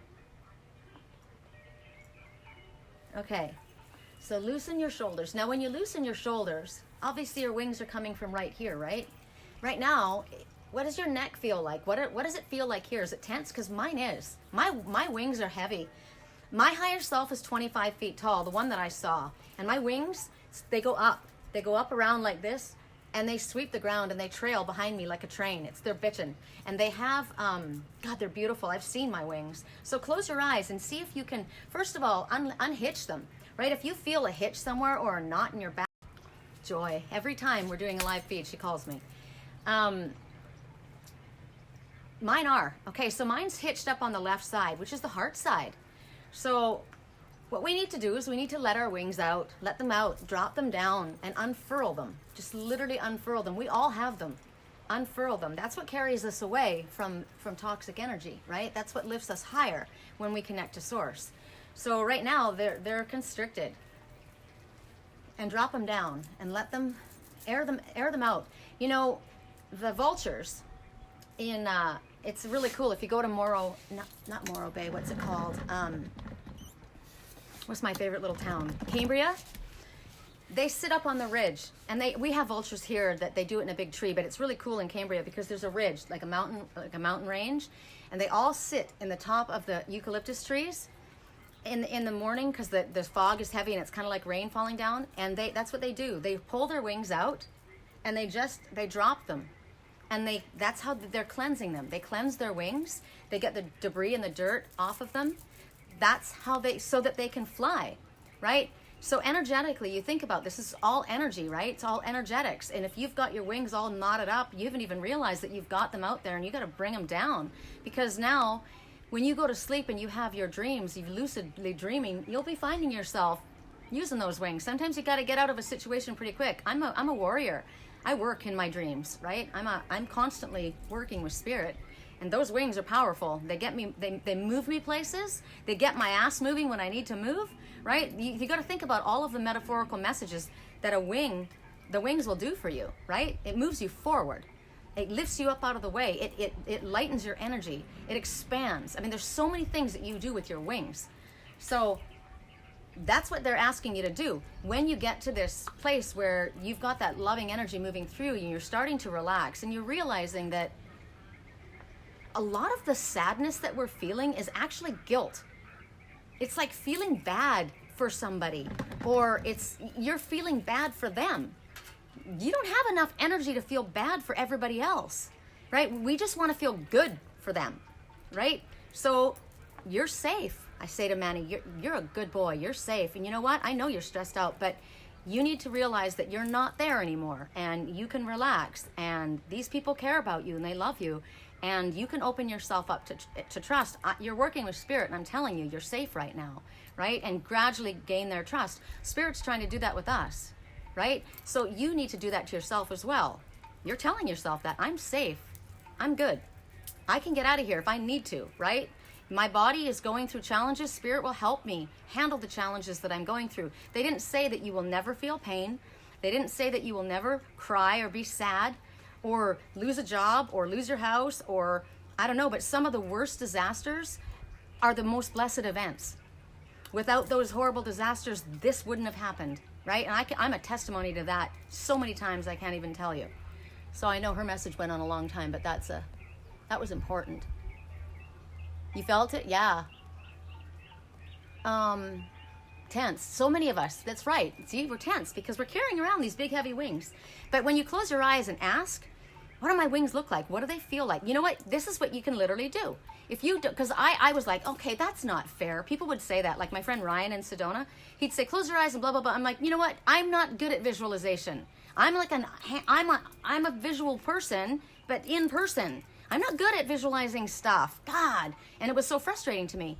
Okay, so loosen your shoulders. Now when you loosen your shoulders, obviously your wings are coming from right here, right? Right now, what does your neck feel like? What does it feel like here? Is it tense? Because mine is. My wings are heavy. My higher self is 25 feet tall, the one that I saw. And my wings, they go up. They go up around like this. And they sweep the ground and they trail behind me like a train. They're bitchin'. And they have, God, they're beautiful. I've seen my wings. So close your eyes and see if you can, first of all, unhitch them, right? If you feel a hitch somewhere or a knot in your back, Joy, every time we're doing a live feed, she calls me. Mine are. Okay, so mine's hitched up on the left side, which is the heart side. So what we need to do is we need to let our wings out, let them out, drop them down, and unfurl them. Just literally unfurl them. We all have them. Unfurl them. That's what carries us away from toxic energy, right? That's what lifts us higher when we connect to source. So right now they're constricted. And drop them down and let them air them out. You know, the vultures in it's really cool if you go to not Morro Bay, what's it called? What's my favorite little town? Cambria. They sit up on the ridge, and we have vultures here that they do it in a big tree, but it's really cool in Cambria because there's a ridge, like a mountain range, and they all sit in the top of the eucalyptus trees in the morning because the fog is heavy and it's kind of like rain falling down, and that's what they do. They pull their wings out, and they drop them, and that's how they're cleansing them. They cleanse their wings. They get the debris and the dirt off of them. That's how so that they can fly, right? So energetically, you think about this is all energy, right? It's all energetics. And if you've got your wings all knotted up, you haven't even realized that you've got them out there, and you got to bring them down. Because now, when you go to sleep and you have your dreams, you're lucidly dreaming, you'll be finding yourself using those wings. Sometimes you got to get out of a situation pretty quick. I'm a warrior. I work in my dreams, right? I'm constantly working with spirit. And those wings are powerful. They get me, they move me places. They get my ass moving when I need to move, right? You got to think about all of the metaphorical messages that the wings will do for you, right? It moves you forward. It lifts you up out of the way. It lightens your energy. It expands. I mean, there's so many things that you do with your wings. So that's what they're asking you to do. When you get to this place where you've got that loving energy moving through you, and you're starting to relax, and you're realizing that a lot of the sadness that we're feeling is actually guilt. It's like feeling bad for somebody, or you're feeling bad for them. You don't have enough energy to feel bad for everybody else, right? We just want to feel good for them, right? So you're safe. I say to Manny, you're a good boy. You're safe. And you know what? I know you're stressed out, but you need to realize that you're not there anymore, and you can relax, and these people care about you and they love you. And you can open yourself up to trust. You're working with spirit, and I'm telling you, you're safe right now, right? And gradually gain their trust. Spirit's trying to do that with us, right? So you need to do that to yourself as well. You're telling yourself that I'm safe, I'm good, I can get out of here if I need to, right? My body is going through challenges. Spirit will help me handle the challenges that I'm going through. They didn't say that you will never feel pain. They didn't say that you will never cry or be sad, or lose a job, or lose your house, or I don't know, but some of the worst disasters are the most blessed events. Without those horrible disasters, this wouldn't have happened, right? And I'm a testimony to that so many times I can't even tell you. So I know her message went on a long time, but that was important. You felt it? Yeah. Tense. So many of us. That's right. See, we're tense because we're carrying around these big, heavy wings. But when you close your eyes and ask, what do my wings look like? What do they feel like? You know what? This is what you can literally do. If you do, because I was like, okay, that's not fair. People would say that. Like my friend Ryan in Sedona, he'd say, close your eyes and blah, blah, blah. I'm like, you know what? I'm not good at visualization. I'm a visual person, but in person. I'm not good at visualizing stuff. God. And it was so frustrating to me.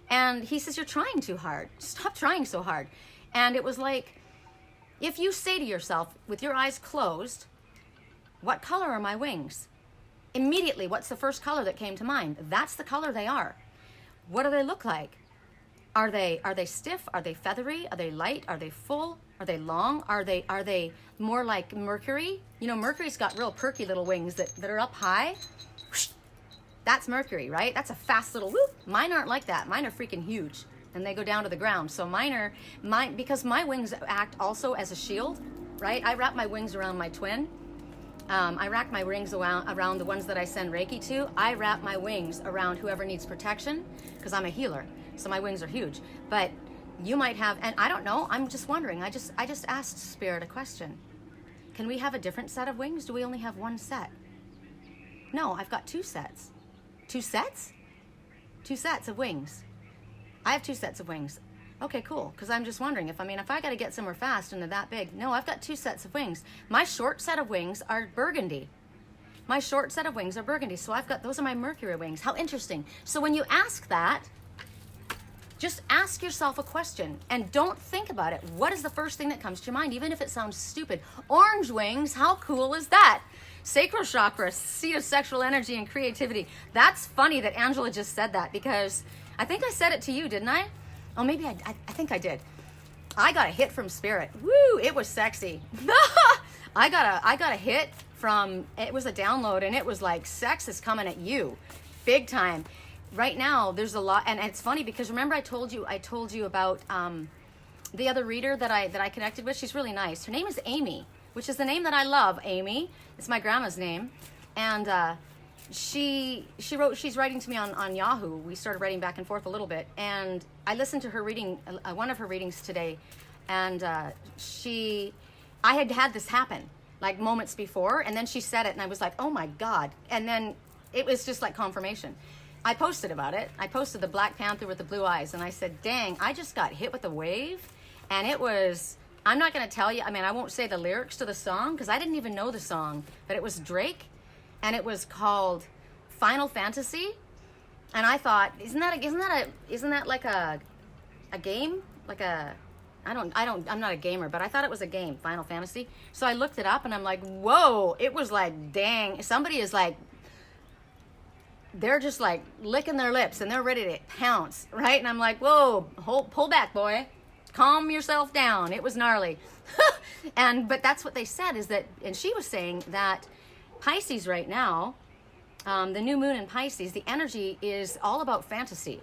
And he says, you're trying too hard. Stop trying so hard. And it was like, if you say to yourself, with your eyes closed, what color are my wings? Immediately, what's the first color that came to mind? That's the color they are. What do they look like? Are they stiff? Are they feathery? Are they light? Are they full? Are they long? Are they more like Mercury? You know, Mercury's got real perky little wings that are up high. That's Mercury, right? That's a fast little whoop. Mine aren't like that. Mine are freaking huge, and they go down to the ground. So because my wings act also as a shield, right? I wrap my wings around my twin. I wrap my wings around the ones that I send Reiki to. I wrap my wings around whoever needs protection because I'm a healer. So my wings are huge. But you might have, and I don't know, I'm just wondering. I just asked Spirit a question. Can we have a different set of wings? Do we only have one set? No, I've got two sets. Two sets? Two sets of wings. I have two sets of wings. Okay, cool. Because I'm just wondering if I got to get somewhere fast and they're that big. No, I've got two sets of wings. My short set of wings are burgundy. My short set of wings are burgundy. So those are my Mercury wings. How interesting. So when you ask that, just ask yourself a question and don't think about it. What is the first thing that comes to your mind? Even if it sounds stupid. Orange wings, how cool is that? Sacral chakra, seat of sexual energy and creativity. That's funny that Angela just said that because I think I said it to you, didn't I? Oh, maybe I think I did. I got a hit from Spirit. Woo, it was sexy. I got a hit from, it was a download and it was like, sex is coming at you big time. Right now, there's a lot, and it's funny because remember I told you about the other reader that I connected with. She's really nice. Her name is Amy, which is the name that I love, Amy. It's my grandma's name. And she's writing to me on Yahoo. We started writing back and forth a little bit. And I listened to her reading, one of her readings today. And I had this happen like moments before. And then she said it and I was like, oh my God. And then it was just like confirmation. I posted about it. I posted the Black Panther with the blue eyes. And I said, dang, I just got hit with a wave. And it was, I'm not going to tell you, I won't say the lyrics to the song because I didn't even know the song, but it was Drake and it was called Final Fantasy. And I thought, isn't that like a game? Like I'm not a gamer, but I thought it was a game, Final Fantasy. So I looked it up and I'm like, whoa, it was like, dang, somebody is like, they're just like licking their lips and they're ready to pounce, right? And I'm like, whoa, pull back, boy. Calm yourself down. It was gnarly. But that's what they said is that, and she was saying that Pisces right now, the new moon in Pisces, the energy is all about fantasy,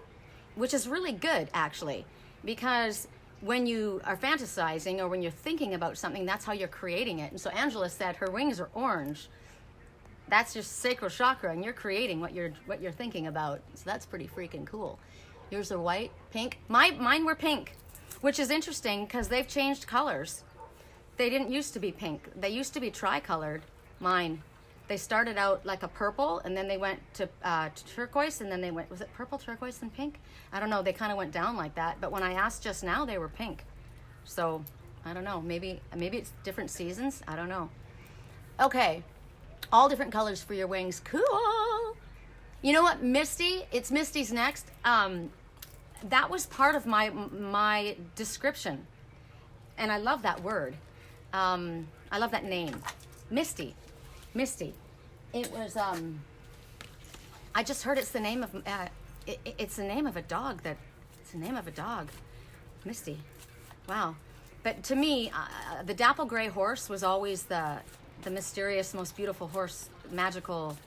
which is really good actually, because when you are fantasizing or when you're thinking about something, that's how you're creating it. And so Angela said her wings are orange. That's just sacral chakra, and you're creating what you're thinking about. So that's pretty freaking cool. Yours are white, pink. Mine were pink, which is interesting because they've changed colors. They didn't used to be pink. They used to be tricolored. Mine. They started out like a purple, and then they went to turquoise, and then they went, was it purple, turquoise, and pink? I don't know. They kind of went down like that. But when I asked just now, they were pink. So I don't know. Maybe it's different seasons. I don't know. Okay. All different colors for your wings. Cool. You know what, Misty? It's Misty's next. That was part of my description. And I love that word. I love that name. Misty. It was, I just heard it's the name of, it's the name of a dog it's the name of a dog. Misty. Wow. But to me, the dapple gray horse was always the mysterious, most beautiful horse, magical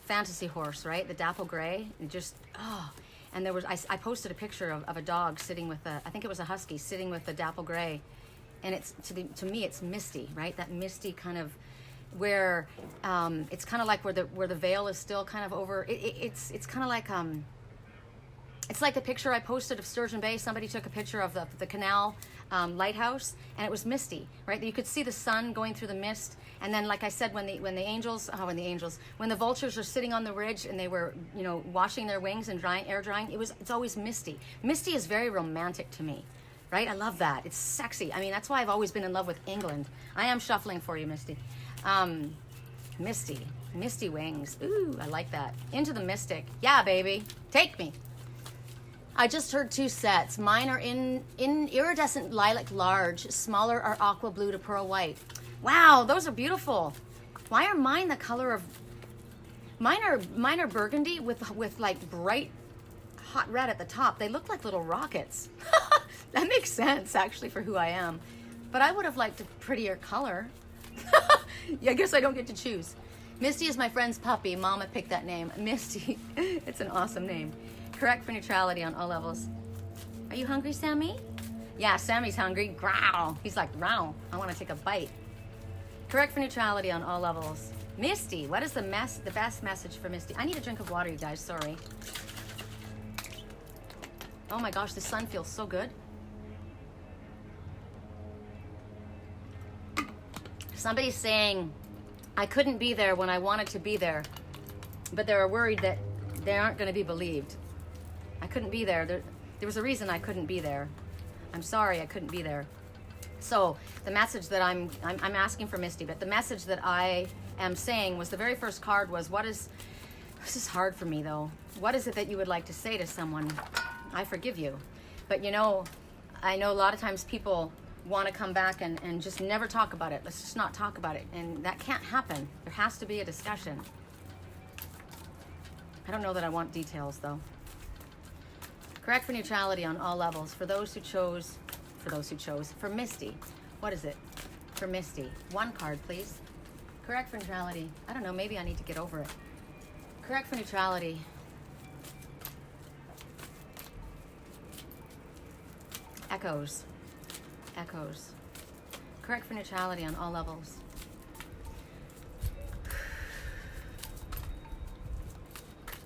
fantasy horse, right? The dapple gray. And just, oh. And there was, I posted a picture of a dog sitting with I think it was a husky, sitting with the dapple gray. And it's, to me, it's misty, right? That misty kind of, where it's kind of like where the veil is still kind of over. It's kind of like, it's like the picture I posted of Sturgeon Bay. Somebody took a picture of the canal lighthouse, and it was misty, right? You could see the sun going through the mist. And then, like I said, when the vultures are sitting on the ridge and they were, washing their wings and air drying, it's always misty. Misty is very romantic to me, right? I love that. It's sexy. I mean, that's why I've always been in love with England. I am shuffling for you, Misty. Misty wings. Ooh, I like that. Into the mystic. Yeah, baby. Take me. I just heard 2 sets. Mine are in iridescent lilac large. Smaller are aqua blue to pearl white. Wow, those are beautiful. Why are mine the color of... Mine are burgundy with like bright hot red at the top. They look like little rockets. That makes sense, actually, for who I am. But I would have liked a prettier color. Yeah, I guess I don't get to choose. Misty is my friend's puppy. Mama picked that name. Misty. It's an awesome name. Correct for neutrality on all levels. Are you hungry, Sammy? Yeah, Sammy's hungry. Growl. He's like, growl. I want to take a bite. Correct for neutrality on all levels. Misty. What is the best message for Misty? I need a drink of water, you guys. Sorry. Oh my gosh, the sun feels so good. Somebody's saying, I couldn't be there when I wanted to be there, but they're worried that they aren't going to be believed. I couldn't be there. There was a reason I couldn't be there. I'm sorry I couldn't be there. So the message that I'm asking for Misty, but the message that I am saying was, the very first card was, this is hard for me though. What is it that you would like to say to someone? I forgive you. But I know a lot of times people want to come back and just never talk about it. Let's just not talk about it. And that can't happen. There has to be a discussion. I don't know that I want details though. Correct for neutrality on all levels. For those who chose, for Misty. What is it? For Misty. 1 card, please. Correct for neutrality. I don't know, maybe I need to get over it. Correct for neutrality. Echoes. Correct for neutrality on all levels.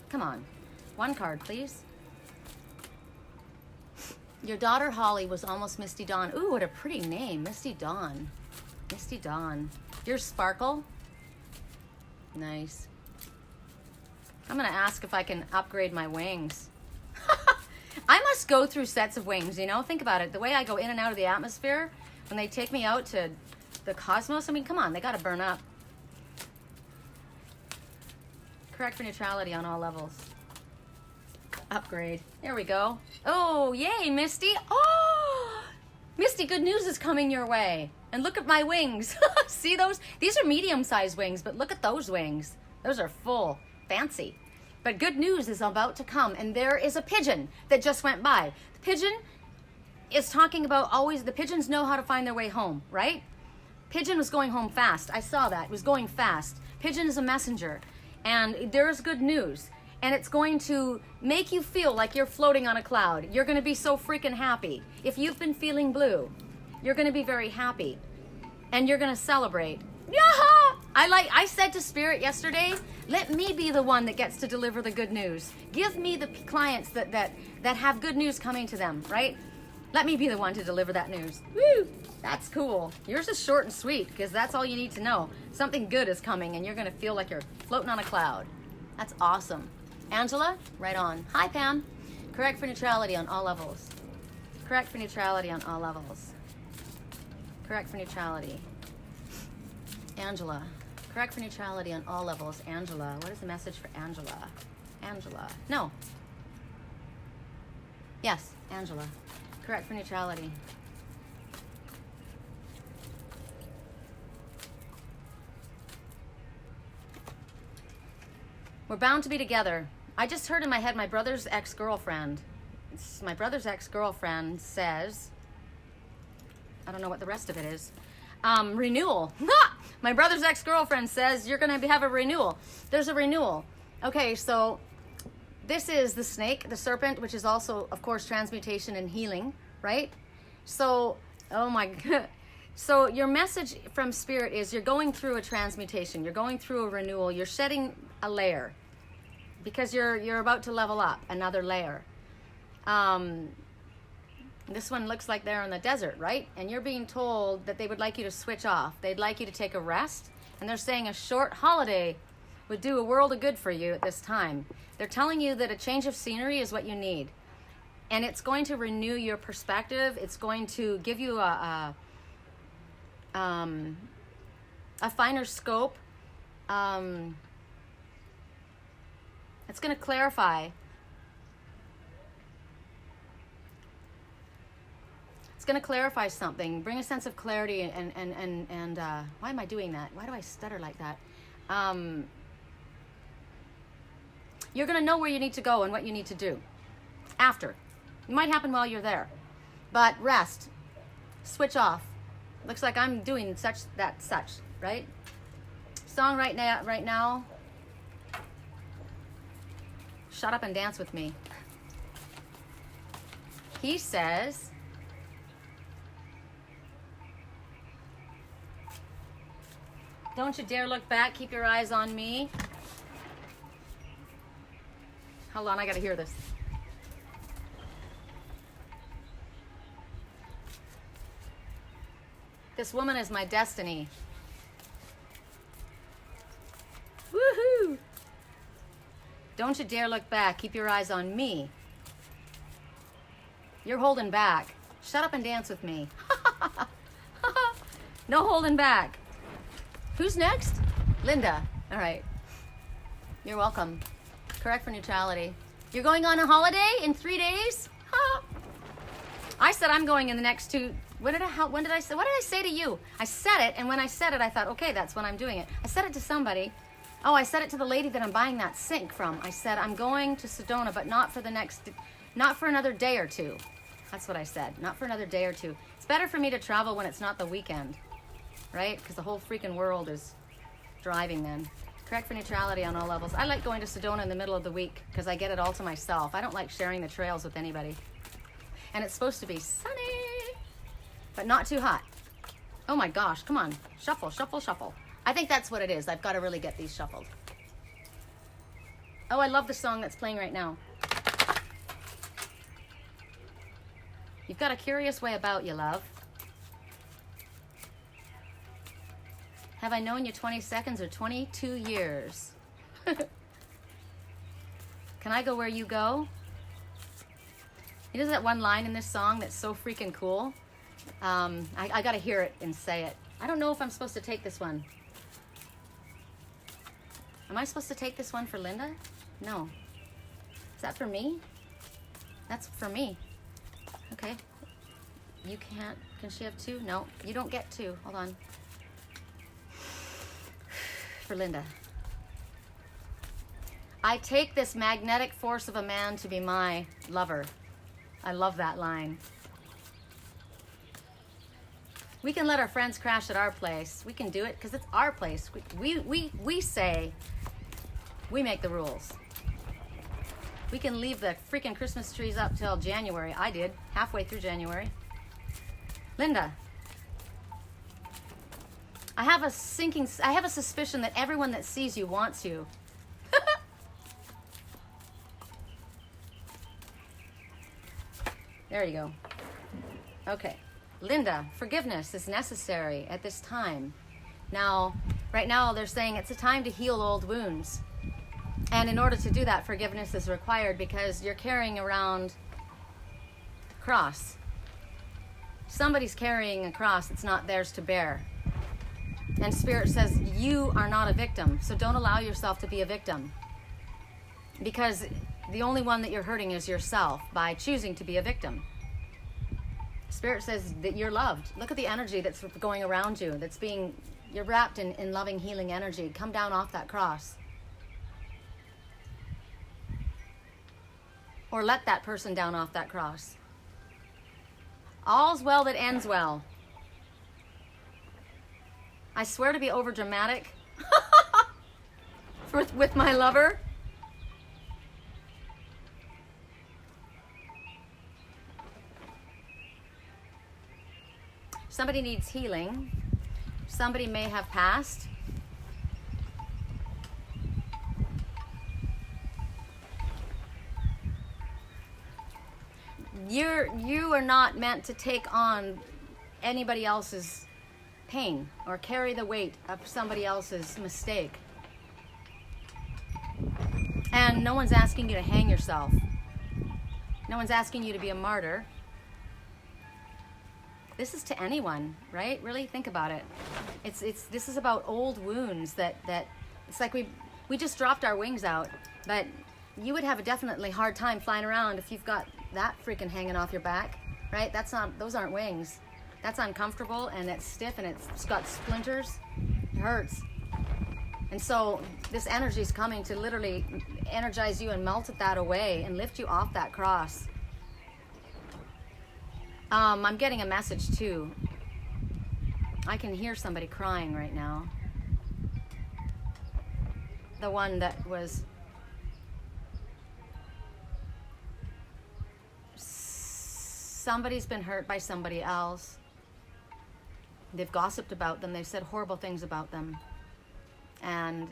Come on. 1 card, please. Your daughter Holly was almost Misty Dawn. Ooh, what a pretty name. Misty Dawn. Misty Dawn. You're Sparkle. Nice. I'm going to ask if I can upgrade my wings. I must go through sets of wings, Think about it. The way I go in and out of the atmosphere, when they take me out to the cosmos, I mean, come on, they got to burn up. Correct for neutrality on all levels. Upgrade. There we go. Oh, yay, Misty. Oh, Misty, good news is coming your way. And look at my wings. See those? These are medium-sized wings, but look at those wings. Those are full. Fancy. But good news is about to come, and there is a pigeon that just went by. The pigeon is talking about the pigeons know how to find their way home, right? Pigeon was going home fast. I saw that. It was going fast. Pigeon is a messenger, and there's good news. And it's going to make you feel like you're floating on a cloud. You're going to be so freaking happy. If you've been feeling blue, you're going to be very happy. And you're going to celebrate. Yaha! I said to Spirit yesterday, let me be the one that gets to deliver the good news. Give me the clients that have good news coming to them, right? Let me be the one to deliver that news. Woo! That's cool. Yours is short and sweet, because that's all you need to know. Something good is coming, and you're going to feel like you're floating on a cloud. That's awesome. Angela, right on. Hi, Pam. Correct for neutrality on all levels. Correct for neutrality on all levels. Correct for neutrality. Angela. Correct for neutrality on all levels. Angela. What is the message for Angela? Angela. No. Yes, Angela. Correct for neutrality. We're bound to be together. I just heard in my head my brother's ex-girlfriend. My brother's ex-girlfriend says, I don't know what the rest of it is. Renewal. My brother's ex-girlfriend says you're going to have a renewal. There's a renewal. Okay, so this is the snake, the serpent, which is also, of course, transmutation and healing, right? So, oh my God. So your message from Spirit is you're going through a transmutation. You're going through a renewal. You're shedding a layer because you're about to level up another layer. This one looks like they're in the desert, right? And you're being told that they would like you to switch off. They'd like you to take a rest. And they're saying a short holiday would do a world of good for you at this time. They're telling you that a change of scenery is what you need. And it's going to renew your perspective. It's going to give you a finer scope. It's going to clarify. It's going to clarify something, bring a sense of clarity, and why am I doing that? Why do I stutter like that? You're going to know where you need to go and what you need to do after. It might happen while you're there, but rest, switch off. Looks like I'm doing such, right? Song right now. Shut up and dance with me. He says, don't you dare look back, keep your eyes on me. Hold on, I gotta hear this. This woman is my destiny. Woohoo! Don't you dare look back. Keep your eyes on me. You're holding back. Shut up and dance with me. No holding back. Who's next? Linda. All right. You're welcome. Correct for neutrality. You're going on a holiday in 3 days? I said I'm going in the next 2. What did I say to you? I said it, and when I said it, I thought, okay, that's when I'm doing it. I said it to somebody. Oh, I said it to the lady that I'm buying that sink from. I said, I'm going to Sedona, but not for another day or 2. That's what I said. Not for another day or 2. It's better for me to travel when it's not the weekend, right? Because the whole freaking world is driving then. Correct for neutrality on all levels. I like going to Sedona in the middle of the week because I get it all to myself. I don't like sharing the trails with anybody. And it's supposed to be sunny, but not too hot. Oh my gosh, come on. Shuffle, shuffle, shuffle. I think that's what it is. I've got to really get these shuffled. Oh, I love the song that's playing right now. You've got a curious way about you, love. Have I known you 20 seconds or 22 years? Can I go where you go? You know that one line in this song that's so freaking cool? I got to hear it and say it. I don't know if I'm supposed to take this one. Am I supposed to take this one for Linda? No. Is that for me? That's for me. Okay. You can't. Can she have 2? No, you don't get 2. Hold on. For Linda. I take this magnetic force of a man to be my lover. I love that line. We can let our friends crash at our place. We can do it because it's our place. We say we make the rules. We can leave the freaking Christmas trees up till January. I did, halfway through January. Linda, I have a suspicion that everyone that sees you wants you. There you go. Okay. Linda, forgiveness is necessary at this time. Now, right now they're saying it's a time to heal old wounds. And in order to do that, forgiveness is required because you're carrying around a cross. Somebody's carrying a cross that's not theirs to bear. And Spirit says you are not a victim, so don't allow yourself to be a victim. Because the only one that you're hurting is yourself by choosing to be a victim. Spirit says that you're loved. Look at the energy that's going around you. You're wrapped in loving, healing energy. Come down off that cross. Or let that person down off that cross. All's well that ends well. I swear to be over dramatic with my lover. Somebody needs healing. Somebody may have passed. You are not meant to take on anybody else's pain or carry the weight of somebody else's mistake. And no one's asking you to hang yourself. No one's asking you to be a martyr. This is to anyone, right? Really think about it. This is about old wounds that it's like we just dropped our wings out, but you would have a definitely hard time flying around if you've got that freaking hanging off your back, right? Those aren't wings. That's uncomfortable, and it's stiff, and it's got splinters. It hurts. And so this energy is coming to literally energize you and melt that away and lift you off that cross. I'm getting a message too. I can hear somebody crying right now. The one that was somebody's been hurt by somebody else. They've gossiped about them. They've said horrible things about them. And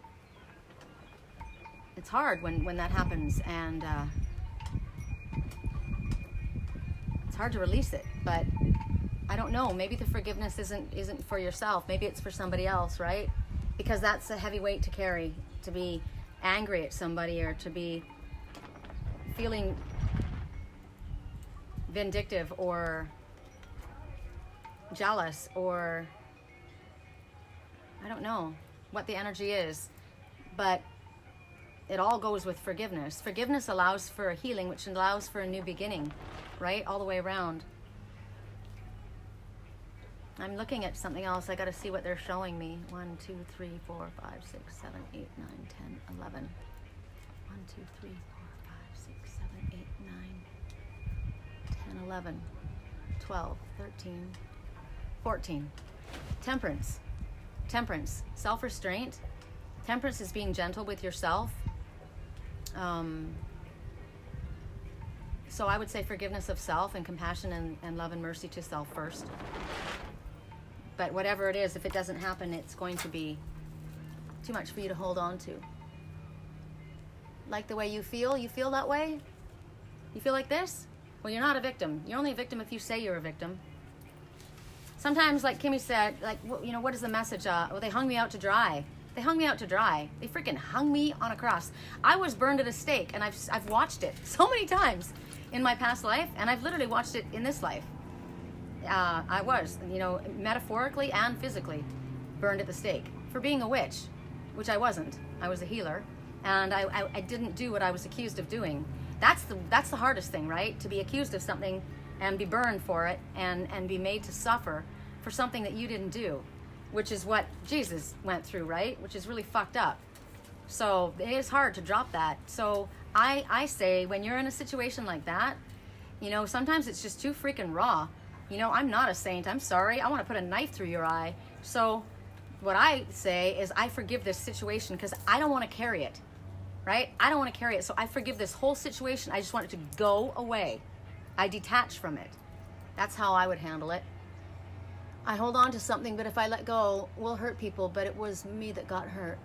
it's hard when that happens, and it's hard to release it. But I don't know, maybe the forgiveness isn't for yourself. Maybe it's for somebody else, right? Because that's a heavy weight to carry, to be angry at somebody or to be feeling vindictive or jealous, or I don't know what the energy is, but it all goes with forgiveness. Forgiveness allows for a healing, which allows for a new beginning, right? All the way around. I'm looking at something else. I got to see what they're showing me. 1, 2, 3, 4, 5, 6, 7, 8, 9, 10, 11. 1, 2, 3, 4, 5, 6, 7, 8, 9, 10, 11, 12, 13, 14. Temperance. Temperance. Self-restraint. Temperance is being gentle with yourself. So I would say forgiveness of self and compassion and love and mercy to self first. But whatever it is, if it doesn't happen, it's going to be too much for you to hold on to. Like the way you feel that way? You feel like this? Well, you're not a victim. You're only a victim if you say you're a victim. Sometimes, like Kimmy said, like, what is the message? Well, they hung me out to dry. They hung me out to dry. They freaking hung me on a cross. I was burned at a stake, and I've watched it so many times in my past life, and I've literally watched it in this life. I was, metaphorically and physically burned at the stake for being a witch, which I wasn't. I was a healer, and I didn't do what I was accused of doing. That's the hardest thing, right? To be accused of something and be burned for it and be made to suffer for something that you didn't do, which is what Jesus went through, right? Which is really fucked up. So it is hard to drop that. So I say, when you're in a situation like that, sometimes it's just too freaking raw. I'm not a saint. I'm sorry. I want to put a knife through your eye. So what I say is I forgive this situation because I don't want to carry it, right? I don't want to carry it. So I forgive this whole situation. I just want it to go away. I detach from it. That's how I would handle it. I hold on to something, but if I let go, will hurt people, but it was me that got hurt.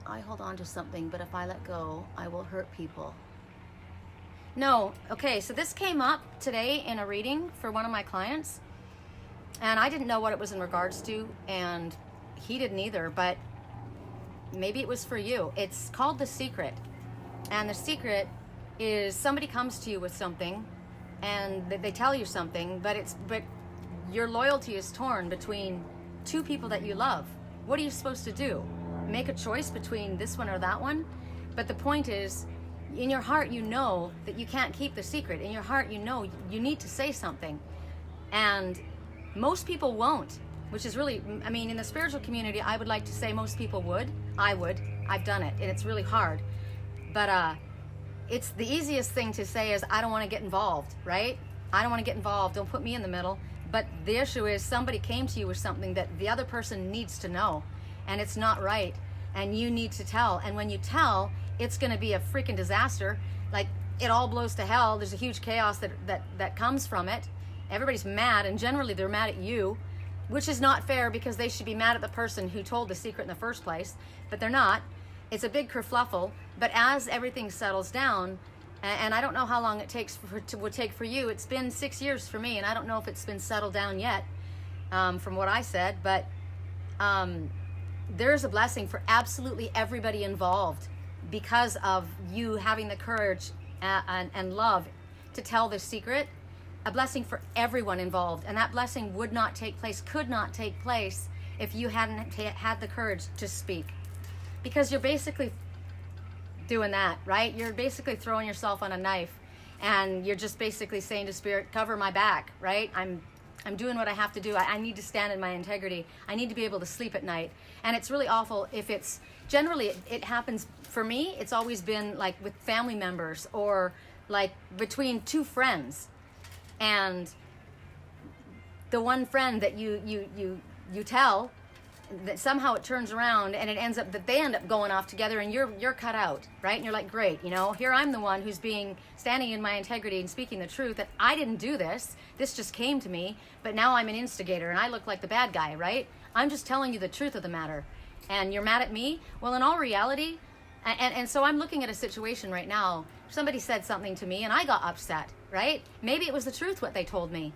I hold on to something, but if I let go, I will hurt people. No, okay, so this came up today in a reading for one of my clients, and I didn't know what it was in regards to, and he didn't either, but maybe it was for you. It's called The Secret, and the secret is somebody comes to you with something, and they tell you something, but your loyalty is torn between two people that you love. What are you supposed to do? Make a choice between this one or that one? But the point is, in your heart, you know that you can't keep the secret. In your heart, you know you need to say something. And most people won't, which is really, in the spiritual community, I would like to say most people would. I would. I've done it, and it's really hard. But it's the easiest thing to say is, I don't want to get involved, right? I don't want to get involved. Don't put me in the middle. But the issue is somebody came to you with something that the other person needs to know, and it's not right, and you need to tell. And when you tell, it's going to be a freaking disaster. Like, it all blows to hell. There's a huge chaos that comes from it. Everybody's mad, and generally they're mad at you. which is not fair because they should be mad at the person who told the secret in the first place, but they're not. It's a big kerfluffle, but as everything settles down, and I don't know how long it would take for you. It's been 6 years for me, and I don't know if it's been settled down yet from what I said, but there's a blessing for absolutely everybody involved because of you having the courage and love to tell the secret. A blessing for everyone involved, and that blessing could not take place if you hadn't had the courage to speak, because you're basically doing that, right? You're basically throwing yourself on a knife, and you're just basically saying to Spirit, cover my back, right? I'm doing what I have to do. I need to stand in my integrity. I need to be able to sleep at night. And it's really awful if it's, generally it happens, for me, it's always been like with family members or like between two friends. And the one friend that you tell, that somehow it turns around and it ends up that they end up going off together, and you're cut out, right? And you're like, great, here I'm the one who's standing in my integrity and speaking the truth, that I didn't do this just came to me, but now I'm an instigator and I look like the bad guy, right? I'm just telling you the truth of the matter, and you're mad at me. Well, in all reality, and so I'm looking at a situation right now. Somebody said something to me and I got upset, right? Maybe it was the truth what they told me.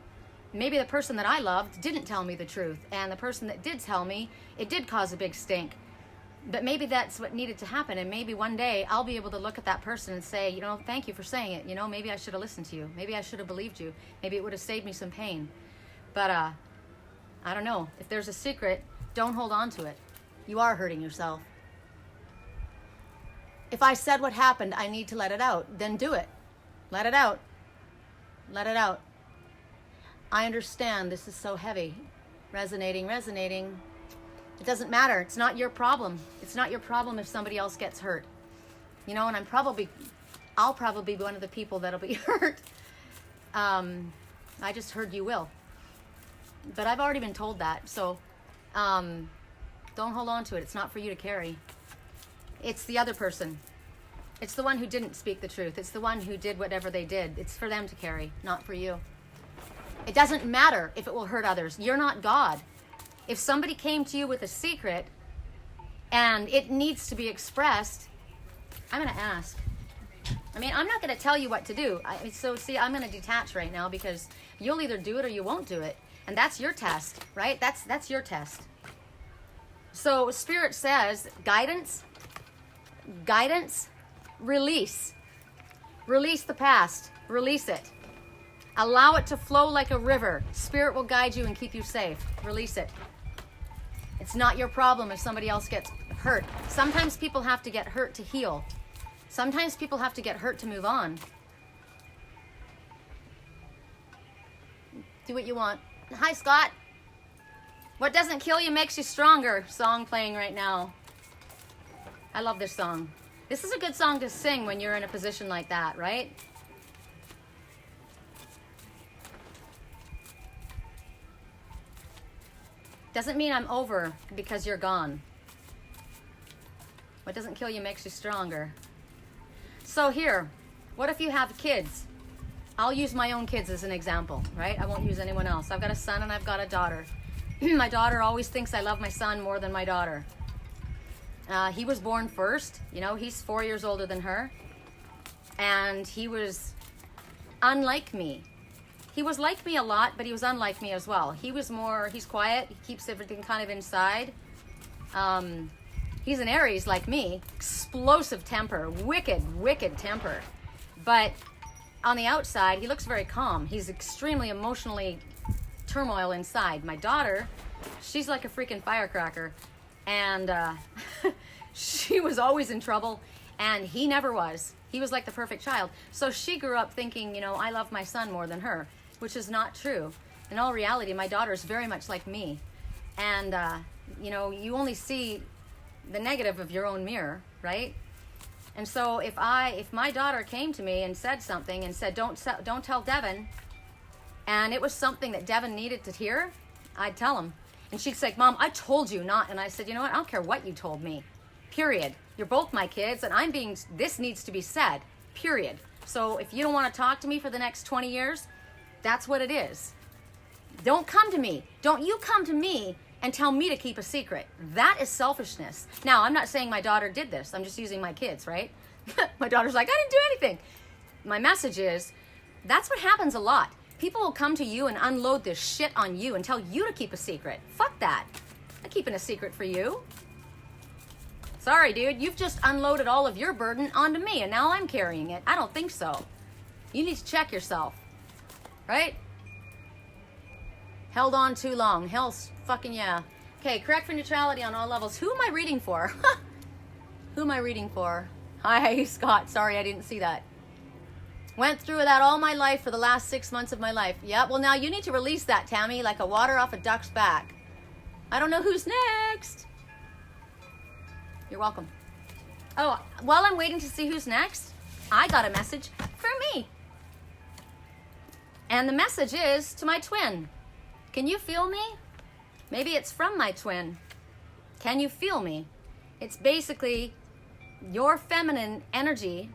Maybe the person that I loved didn't tell me the truth, and the person that did tell me, it did cause a big stink. But maybe that's what needed to happen, and maybe one day I'll be able to look at that person and say, thank you for saying it. Maybe I should have listened to you. Maybe I should have believed you. Maybe it would have saved me some pain. But I don't know. If there's a secret, don't hold on to it. You are hurting yourself. If I said what happened, I need to let it out, then do it. Let it out. Let it out. I understand this is so heavy. Resonating. It doesn't matter. It's not your problem. It's not your problem if somebody else gets hurt. And I'll probably be one of the people that'll be hurt. I just heard you will. But I've already been told that. So don't hold on to it. It's not for you to carry. It's the other person. It's the one who didn't speak the truth. It's the one who did whatever they did. It's for them to carry, not for you. It doesn't matter if it will hurt others. You're not God. If somebody came to you with a secret and it needs to be expressed, I'm going to ask. I'm not going to tell you what to do. I'm going to detach right now, because you'll either do it or you won't do it. And that's your test, right? That's your test. So Spirit says, guidance, release. Release the past. Release it. Allow it to flow like a river. Spirit will guide you and keep you safe. Release it. It's not your problem if somebody else gets hurt. Sometimes people have to get hurt to heal. Sometimes people have to get hurt to move on. Do what you want. Hi, Scott. What doesn't kill you makes you stronger. Song playing right now. I love this song. This is a good song to sing when you're in a position like that, right? Doesn't mean I'm over because you're gone. What doesn't kill you makes you stronger. So here, what if you have kids? I'll use my own kids as an example, right? I won't use anyone else. I've got a son and I've got a daughter. My daughter always thinks I love my son more than my daughter. He was born first. He's 4 years older than her. And he was unlike me. He was like me a lot, but he was unlike me as well. He's quiet. He keeps everything kind of inside. He's an Aries like me. Explosive temper. Wicked temper. But on the outside, he looks very calm. He's extremely emotionally turmoil inside. My daughter, she's like a freaking firecracker. And she was always in trouble, and he never was. He was like the perfect child. So she grew up thinking, I love my son more than her, which is not true. In all reality, my daughter is very much like me. And, you only see the negative of your own mirror, right? And so if my daughter came to me and said something and said, don't tell Devin, and it was something that Devin needed to hear, I'd tell him. And she'd say, Mom, I told you not. And I said, you know what? I don't care what you told me. Period. You're both my kids, and this needs to be said. Period. So if you don't want to talk to me for the next 20 years, that's what it is. Don't come to me. Don't you come to me and tell me to keep a secret. That is selfishness. Now, I'm not saying my daughter did this. I'm just using my kids, right? My daughter's like, I didn't do anything. My message is, that's what happens a lot. People will come to you and unload this shit on you and tell you to keep a secret. Fuck that. I'm not keeping a secret for you. Sorry, dude. You've just unloaded all of your burden onto me, and now I'm carrying it. I don't think so. You need to check yourself. Right? Held on too long. Hell's fucking yeah. Okay, correct for neutrality on all levels. Who am I reading for? Who am I reading for? Hi, Scott. Sorry, I didn't see that. Went through that all my life for the last 6 months of my life. Yeah, well, now you need to release that, Tammy, like a water off a duck's back. I don't know who's next. You're welcome. Oh, while I'm waiting to see who's next, I got a message for me. And the message is to my twin. Can you feel me? Maybe it's from my twin. Can you feel me? It's basically your feminine energy,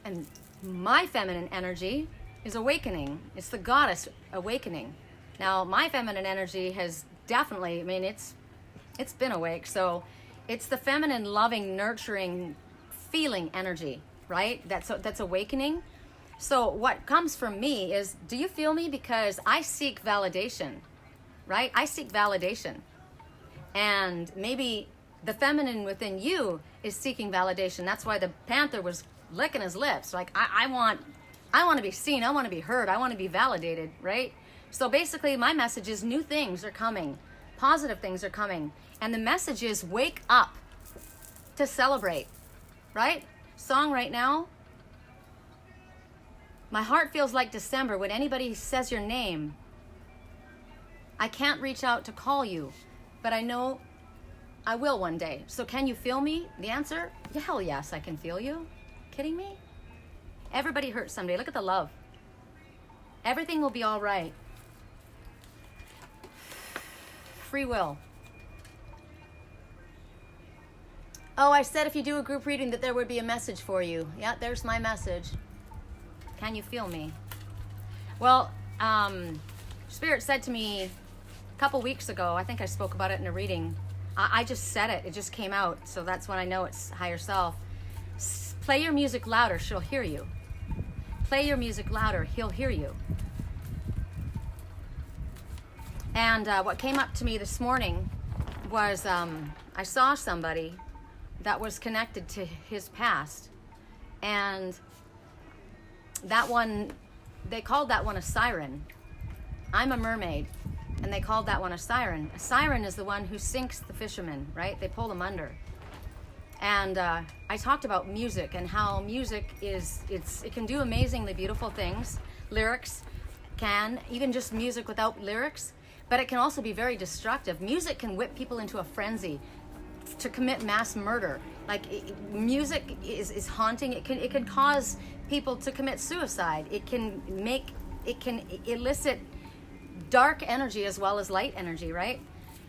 and my feminine energy is awakening. It's the goddess awakening. Now, my feminine energy has definitely, I mean, it's been awake. So it's the feminine, loving, nurturing, feeling energy, right? That's awakening. So what comes from me is, do you feel me? Because I seek validation, right? I seek validation. And maybe the feminine within you is seeking validation. That's why the panther was licking his lips. Like, I want to be seen. I want to be heard. I want to be validated, right? So basically my message is new things are coming. Positive things are coming. And the message is wake up to celebrate, right? Song right now. My heart feels like December when anybody says your name. I can't reach out to call you, but I know I will one day. So can you feel me? The answer, yeah, hell yes, I can feel you. Kidding me? Everybody hurts someday. Look at the love. Everything will be all right. Free will. Oh, I said if you do a group reading that there would be a message for you. Yeah, there's my message. Can you feel me? Well, Spirit said to me a couple weeks ago, I think I spoke about it in a reading. I just said it. It just came out. So that's when I know it's higher self. Play your music louder. She'll hear you. Play your music louder. He'll hear you. And what came up to me this morning was I saw somebody that was connected to his past. And that one, they called that one a siren. I'm a mermaid, and they called that one a siren. A siren is the one who sinks the fishermen, right? They pull them under. And I talked about music and how music it can do amazingly beautiful things. Lyrics can, even just music without lyrics, but it can also be very destructive. Music can whip people into a frenzy to commit mass murder. Like music is haunting. It can cause people to commit suicide. It can elicit dark energy as well as light energy, right?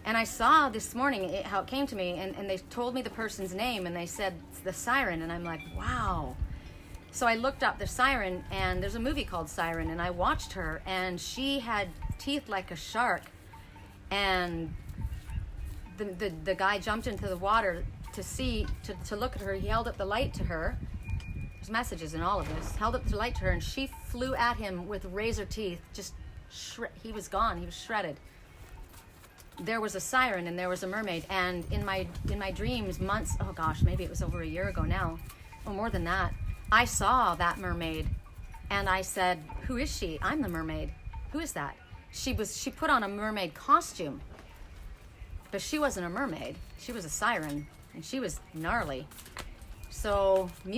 And I saw this morning how it came to me, and they told me the person's name, and they said the siren, and I'm like, wow. So I looked up the siren, and there's a movie called Siren, and I watched her, and she had teeth like a shark, and the guy jumped into the water to look at her. He held up the light to her. There's messages in all of this. Held up the light to her, and she flew at him with razor teeth. Just he was gone. He was shredded. There was a siren and there was a mermaid. And in my dreams, months, oh gosh, maybe it was over a year ago now, or more than that, I saw that mermaid, and I said, "Who is she?" "I'm the mermaid." "Who is that?" She put on a mermaid costume, but she wasn't a mermaid. She was a siren, and she was gnarly. So the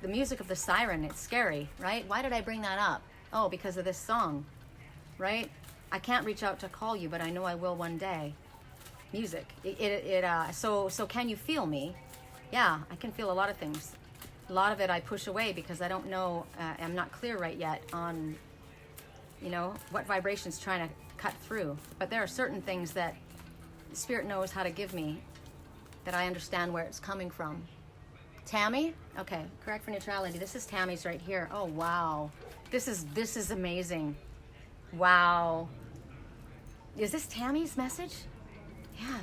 music of the siren, it's scary, right? Why did I bring that up? Oh, because of this song, right? I can't reach out to call you, but I know I will one day. Music. So can you feel me? Yeah, I can feel a lot of things. A lot of it I push away because I don't know, I'm not clear right yet on, what vibration's trying to cut through. But there are certain things that Spirit knows how to give me that I understand where it's coming from. Tammy? Okay, correct for neutrality. This is Tammy's right here. Oh, wow. This is amazing. Wow. Is this Tammy's message? Yeah.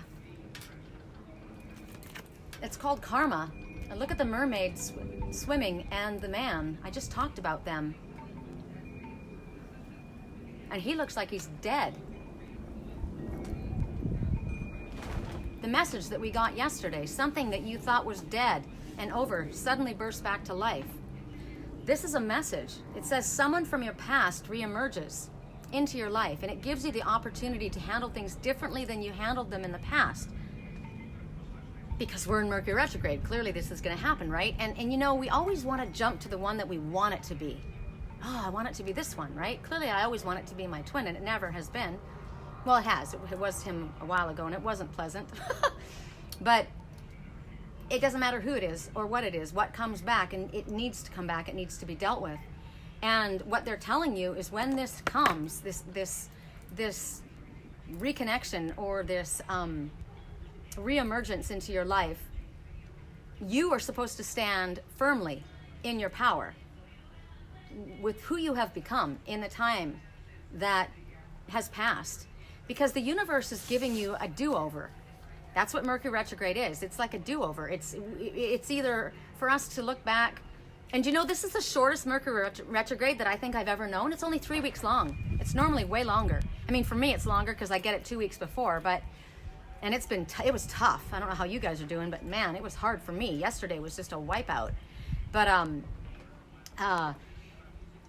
It's called karma. And look at the mermaid swimming and the man. I just talked about them. And he looks like he's dead. The message that we got yesterday, something that you thought was dead and over, suddenly burst back to life. This is a message. It says someone from your past reemerges into your life, and it gives you the opportunity to handle things differently than you handled them in the past. Because we're in Mercury retrograde, clearly this is going to happen, right? And you know, we always want to jump to the one that we want it to be. Oh, I want it to be this one, right? Clearly I always want it to be my twin, and it never has been. Well, it has. It was him a while ago, and it wasn't pleasant. But it doesn't matter who it is or what it is. What comes back, and it needs to come back. It needs to be dealt with. And what they're telling you is when this comes, this reconnection or this reemergence into your life, you are supposed to stand firmly in your power with who you have become in the time that has passed. Because the universe is giving you a do-over. That's what Mercury retrograde is. It's like a do-over. It's either for us to look back, and you know, this is the shortest Mercury retrograde that I think I've ever known. It's only 3 weeks long. It's normally way longer. I mean, for me, it's longer because I get it 2 weeks before, and it was tough. I don't know how you guys are doing, but man, it was hard for me. Yesterday was just a wipeout. But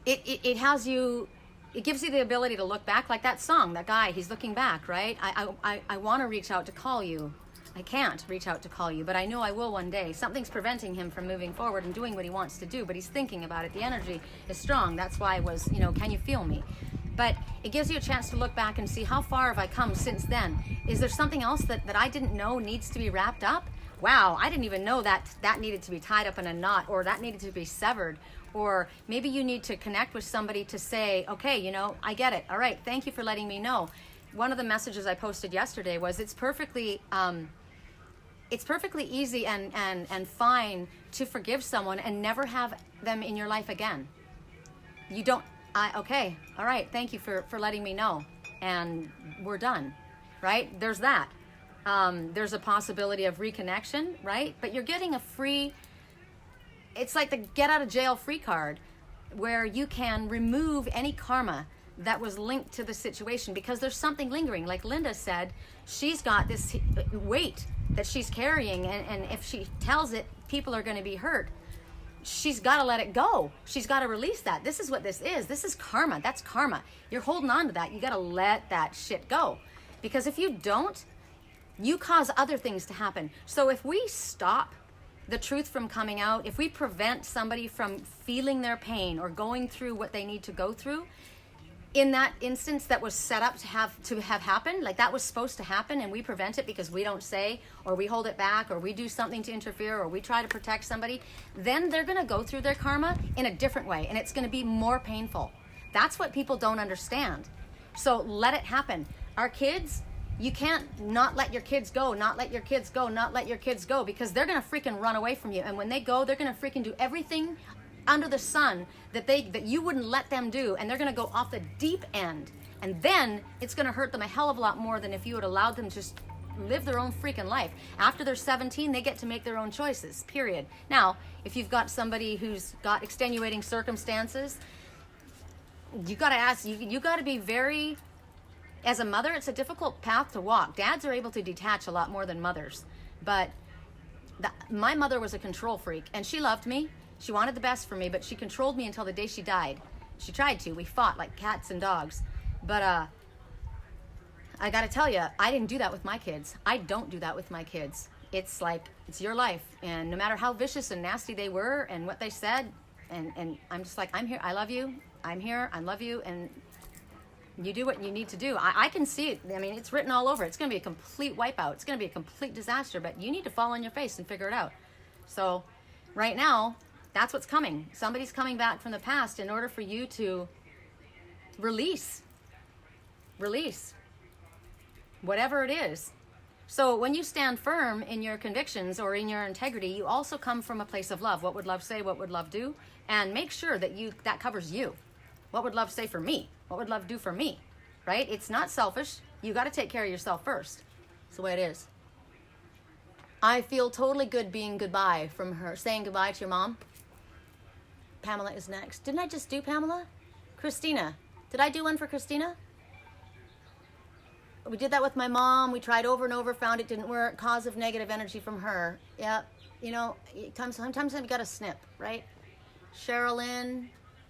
it has you. It gives you the ability to look back, like that song, that guy, he's looking back, right? I want to reach out to call you. I can't reach out to call you, but I know I will one day. Something's preventing him from moving forward and doing what he wants to do, but he's thinking about it. The energy is strong. That's why I was, can you feel me? But it gives you a chance to look back and see how far have I come since then. Is there something else that I didn't know needs to be wrapped up? Wow, I didn't even know that needed to be tied up in a knot, or that needed to be severed. Or maybe you need to connect with somebody to say, okay, I get it. All right, thank you for letting me know. One of the messages I posted yesterday was it's perfectly easy and fine to forgive someone and never have them in your life again. You don't, okay, all right, thank you for letting me know. And we're done, right? There's that. There's a possibility of reconnection, right? But you're getting a free, it's like the get out of jail free card where you can remove any karma that was linked to the situation because there's something lingering. Like Linda said, she's got this weight that she's carrying, and if she tells it, people are going to be hurt. She's got to let it go. She's got to release that. This is what this is. This is karma. That's karma. You're holding on to that. You got to let that shit go. Because if you don't, you cause other things to happen. So if we stop the truth from coming out, if we prevent somebody from feeling their pain or going through what they need to go through, in that instance that was set up to have happened, like that was supposed to happen, and we prevent it because we don't say, or we hold it back, or we do something to interfere, or we try to protect somebody, then they're going to go through their karma in a different way, and it's going to be more painful. That's what people don't understand. So let it happen. Our kids, you can't not let your kids go, not let your kids go, not let your kids go, because they're going to freaking run away from you. And when they go, they're going to freaking do everything under the sun that you wouldn't let them do, and they're going to go off the deep end. And then it's going to hurt them a hell of a lot more than if you had allowed them to just live their own freaking life. After they're 17, they get to make their own choices, period. Now, if you've got somebody who's got extenuating circumstances, you got to ask, you got to be very, as a mother, it's a difficult path to walk. Dads are able to detach a lot more than mothers. But my mother was a control freak, and she loved me. She wanted the best for me, but she controlled me until the day she died. She tried to. We fought like cats and dogs. But I got to tell you, I didn't do that with my kids. I don't do that with my kids. It's like, it's your life. And no matter how vicious and nasty they were and what they said, and I'm just like, I'm here. I love you. I'm here. I love you. And you do what you need to do. I can see it. I mean, it's written all over. It's going to be a complete wipeout. It's going to be a complete disaster, but you need to fall on your face and figure it out. So right now, that's what's coming. Somebody's coming back from the past in order for you to release whatever it is. So when you stand firm in your convictions or in your integrity, you also come from a place of love. What would love say? What would love do? And make sure that that covers you. What would love say for me? What would love do for me, right? It's not selfish. You got to take care of yourself first. It's the way it is. I feel totally good being goodbye from her, saying goodbye to your mom. Pamela is next. Didn't I just do Pamela? Christina. Did I do one for Christina? We did that with my mom. We tried over and over, found it didn't work. Cause of negative energy from her. Yeah, you know, sometimes I've got to snip, right? Sherilyn.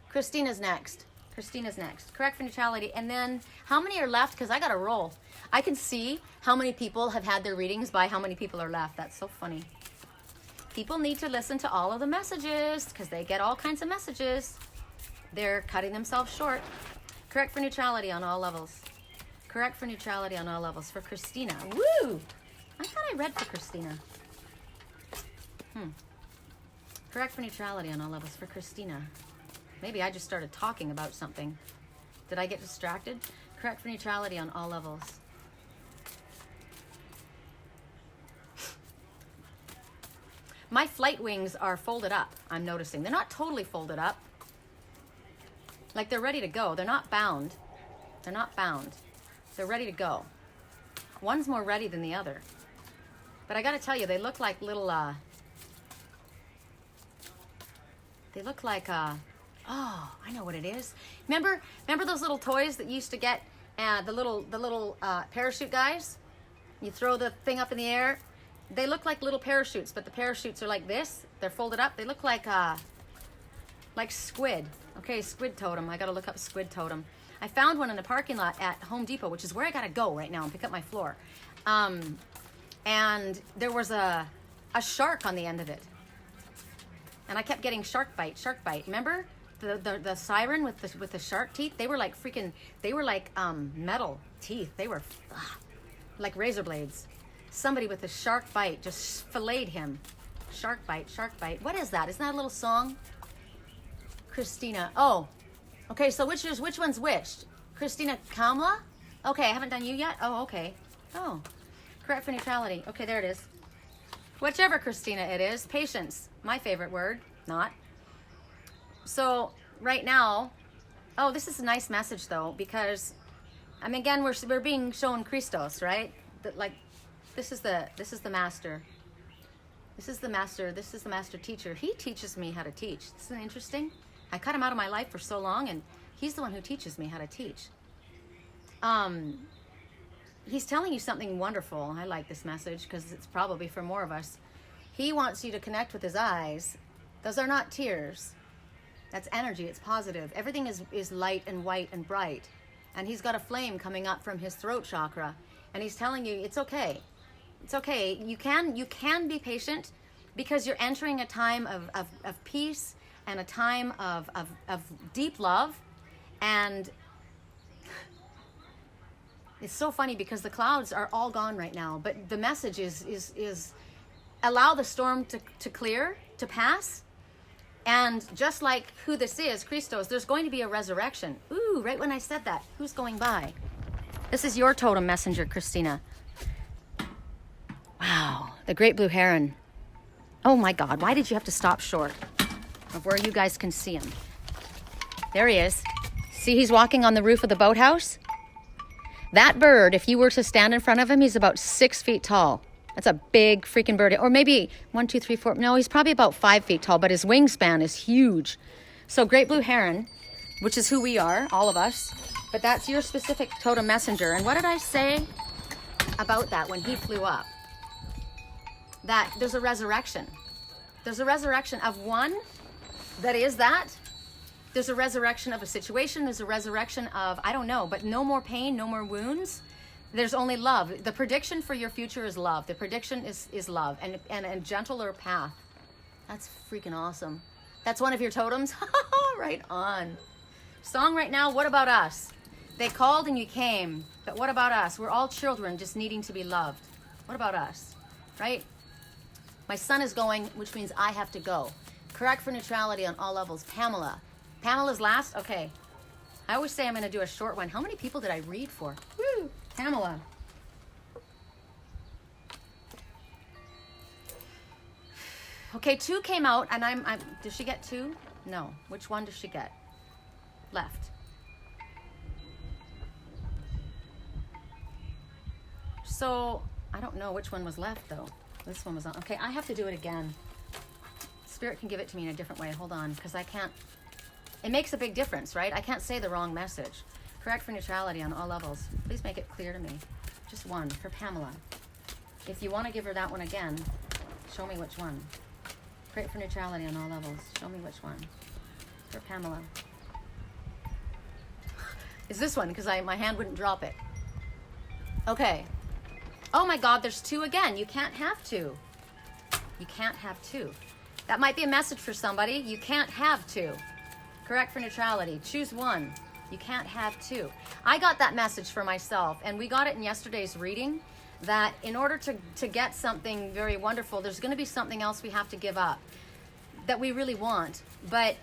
Christina's next. Christina's next. Correct for neutrality. And then how many are left? Because I got to roll. I can see how many people have had their readings by how many people are left. That's so funny. People need to listen to all of the messages because they get all kinds of messages. They're cutting themselves short. Correct for neutrality on all levels. Correct for neutrality on all levels. For Christina. Woo! I thought I read for Christina. Correct for neutrality on all levels. For Christina. Maybe I just started talking about something. Did I get distracted? Correct for neutrality on all levels. My flight wings are folded up, I'm noticing. They're not totally folded up. Like they're ready to go. They're not bound. They're not bound. They're ready to go. One's more ready than the other. But I gotta tell you, they look like little, they look like, oh, I know what it is. Remember those little toys that you used to get, the little parachute guys? You throw the thing up in the air. They look like little parachutes, but the parachutes are like this. They're folded up. They look like squid. Okay, squid totem. I gotta look up squid totem. I found one in the parking lot at Home Depot, which is where I gotta go right now and pick up my floor. And there was a shark on the end of it. And I kept getting shark bite. Remember the siren with the shark teeth? They were like metal teeth. They were like razor blades. Somebody with a shark bite just filleted him. Shark bite. What is that? Isn't that a little song? Christina. Oh, okay. So which one's which? Christina Kamla? Okay, I haven't done you yet. Oh, okay. Oh, correct for neutrality. Okay, there it is. Whichever Christina it is. Patience. My favorite word. Not. So right now, oh, this is a nice message though, because I mean, again, we're being shown Christos, right? That like. This is the master. This is the master teacher. He teaches me how to teach. Isn't that interesting? I cut him out of my life for so long, and he's the one who teaches me how to teach. He's telling you something wonderful. I like this message because it's probably for more of us. He wants you to connect with his eyes. Those are not tears. That's energy. It's positive. Everything is light and white and bright. And he's got a flame coming up from his throat chakra. And he's telling you it's okay. It's okay. You can be patient because you're entering a time of peace and a time of deep love. And it's so funny because the clouds are all gone right now. But the message is allow the storm to clear, to pass. And just like who this is, Christos, there's going to be a resurrection. Ooh, right when I said that, who's going by? This is your totem messenger, Christina. Wow, the great blue heron. Oh my God, why did you have to stop short of where you guys can see him? There he is. See, he's walking on the roof of the boathouse. That bird, if you were to stand in front of him, he's about 6 feet tall. That's a big freaking bird. Or maybe 1, 2, 3, 4. No, he's probably about 5 feet tall, but his wingspan is huge. So great blue heron, which is who we are, all of us. But that's your specific totem messenger. And what did I say about that when he flew up? That there's a resurrection. There's a resurrection of one that is that. There's a resurrection of a situation. There's a resurrection of, I don't know, but no more pain, no more wounds. There's only love. The prediction for your future is love. The prediction is love and a gentler path. That's freaking awesome. That's one of your totems? Right on. Song right now, what about us? They called and you came, but what about us? We're all children just needing to be loved. What about us, right? My son is going, which means I have to go. Correct for neutrality on all levels. Pamela. Pamela's last? Okay. I always say I'm going to do a short one. How many people did I read for? Woo! Pamela. Okay, 2 came out, and does she get 2? No. Which one does she get? Left. So I don't know which one was left though. This one was on. Okay, I have to do it again. Spirit can give it to me in a different way. Hold on, because I can't. It makes a big difference, right? I can't say the wrong message. Correct for neutrality on all levels. Please make it clear to me. Just one for Pamela. If you want to give her that one again, show me which one. Correct for neutrality on all levels. Show me which one. For Pamela. Is this one, because my hand wouldn't drop it. Okay. Oh my God, there's two again. You can't have two. You can't have two. That might be a message for somebody. You can't have two. Correct for neutrality. Choose one. You can't have two. I got that message for myself, and we got it in yesterday's reading, that in order to get something very wonderful, there's going to be something else we have to give up that we really want. But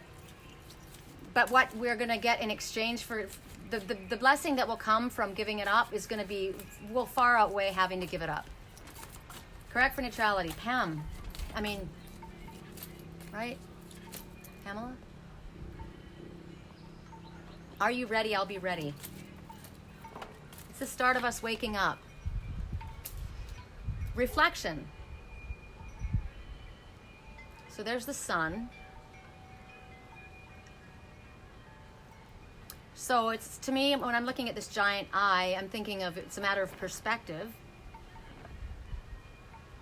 what we're going to get in exchange for the blessing that will come from giving it up is going to will far outweigh having to give it up. Correct for neutrality. Pam. Right? Pamela? Are you ready? I'll be ready. It's the start of us waking up. Reflection. So there's the sun. So it's, to me, when I'm looking at this giant eye, I'm thinking of it's a matter of perspective.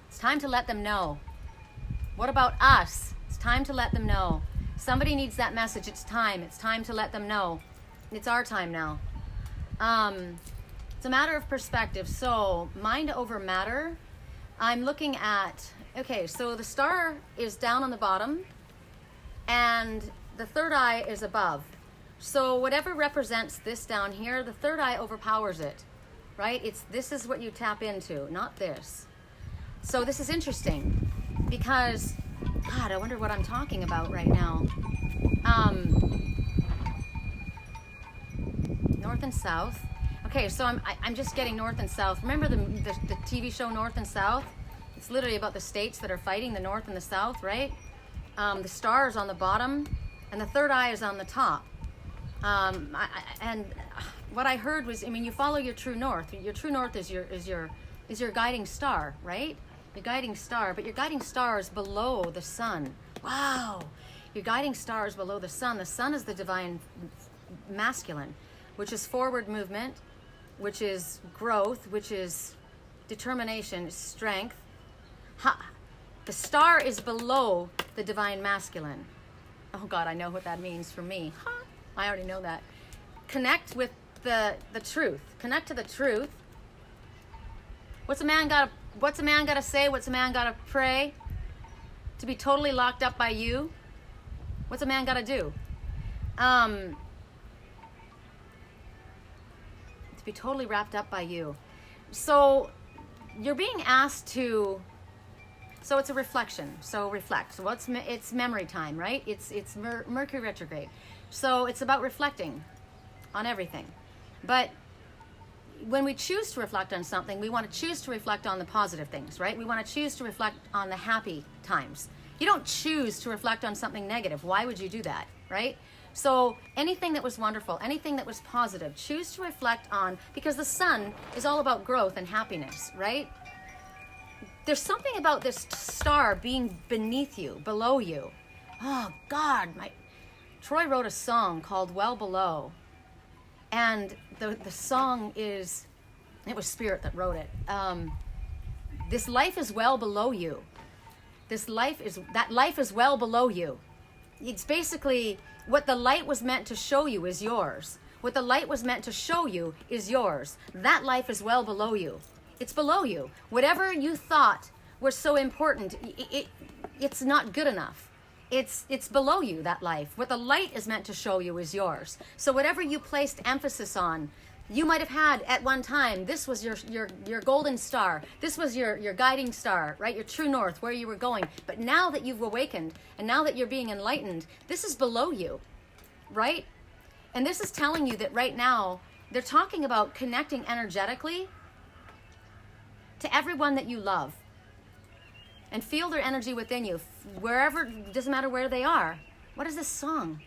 It's time to let them know. What about us? It's time to let them know. Somebody needs that message. It's time. It's time to let them know. It's our time now. It's a matter of perspective. So mind over matter. I'm looking at, okay, so the star is down on the bottom and the third eye is above. So whatever represents this down here, the third eye overpowers it, right? This is what you tap into, not this. So this is interesting because, God, I wonder what I'm talking about right now. North and south. Okay, so I'm just getting north and south. Remember the TV show North and South? It's literally about the states that are fighting, the north and the south, right? The star is on the bottom and the third eye is on the top. And what I heard was, you follow your true north. Your true north is your guiding star, right? Your guiding star, but your guiding star is below the sun. Wow. Your guiding star is below the sun. The sun is the divine masculine, which is forward movement, which is growth, which is determination, strength. The star is below the divine masculine. Oh God, I know what that means for me. I already know that. Connect with the truth. Connect to the truth. What's a man got to say? What's a man got to pray? To be totally locked up by you? What's a man got to do? To be totally wrapped up by you. So you're being asked to. So it's a reflection. So reflect. So it's memory time, right? It's Mercury retrograde. So it's about reflecting on everything. But when we choose to reflect on something, we want to choose to reflect on the positive things, right? We want to choose to reflect on the happy times. You don't choose to reflect on something negative. Why would you do that, right? So anything that was wonderful, anything that was positive, choose to reflect on, because the sun is all about growth and happiness, right? There's something about this star being beneath you, below you. Oh God, Troy wrote a song called Well Below, and the song is, it was Spirit that wrote it. This life is well below you. That life is well below you. It's basically what the light was meant to show you is yours. What the light was meant to show you is yours. That life is well below you. It's below you. Whatever you thought was so important, it's not good enough. It's below you, that life. What the light is meant to show you is yours. So whatever you placed emphasis on, you might have had at one time, this was your golden star. This was your guiding star, right? Your true north, where you were going. But now that you've awakened and now that you're being enlightened, this is below you, right? And this is telling you that right now, they're talking about connecting energetically to everyone that you love. And feel their energy within you, wherever, doesn't matter where they are. What is this song?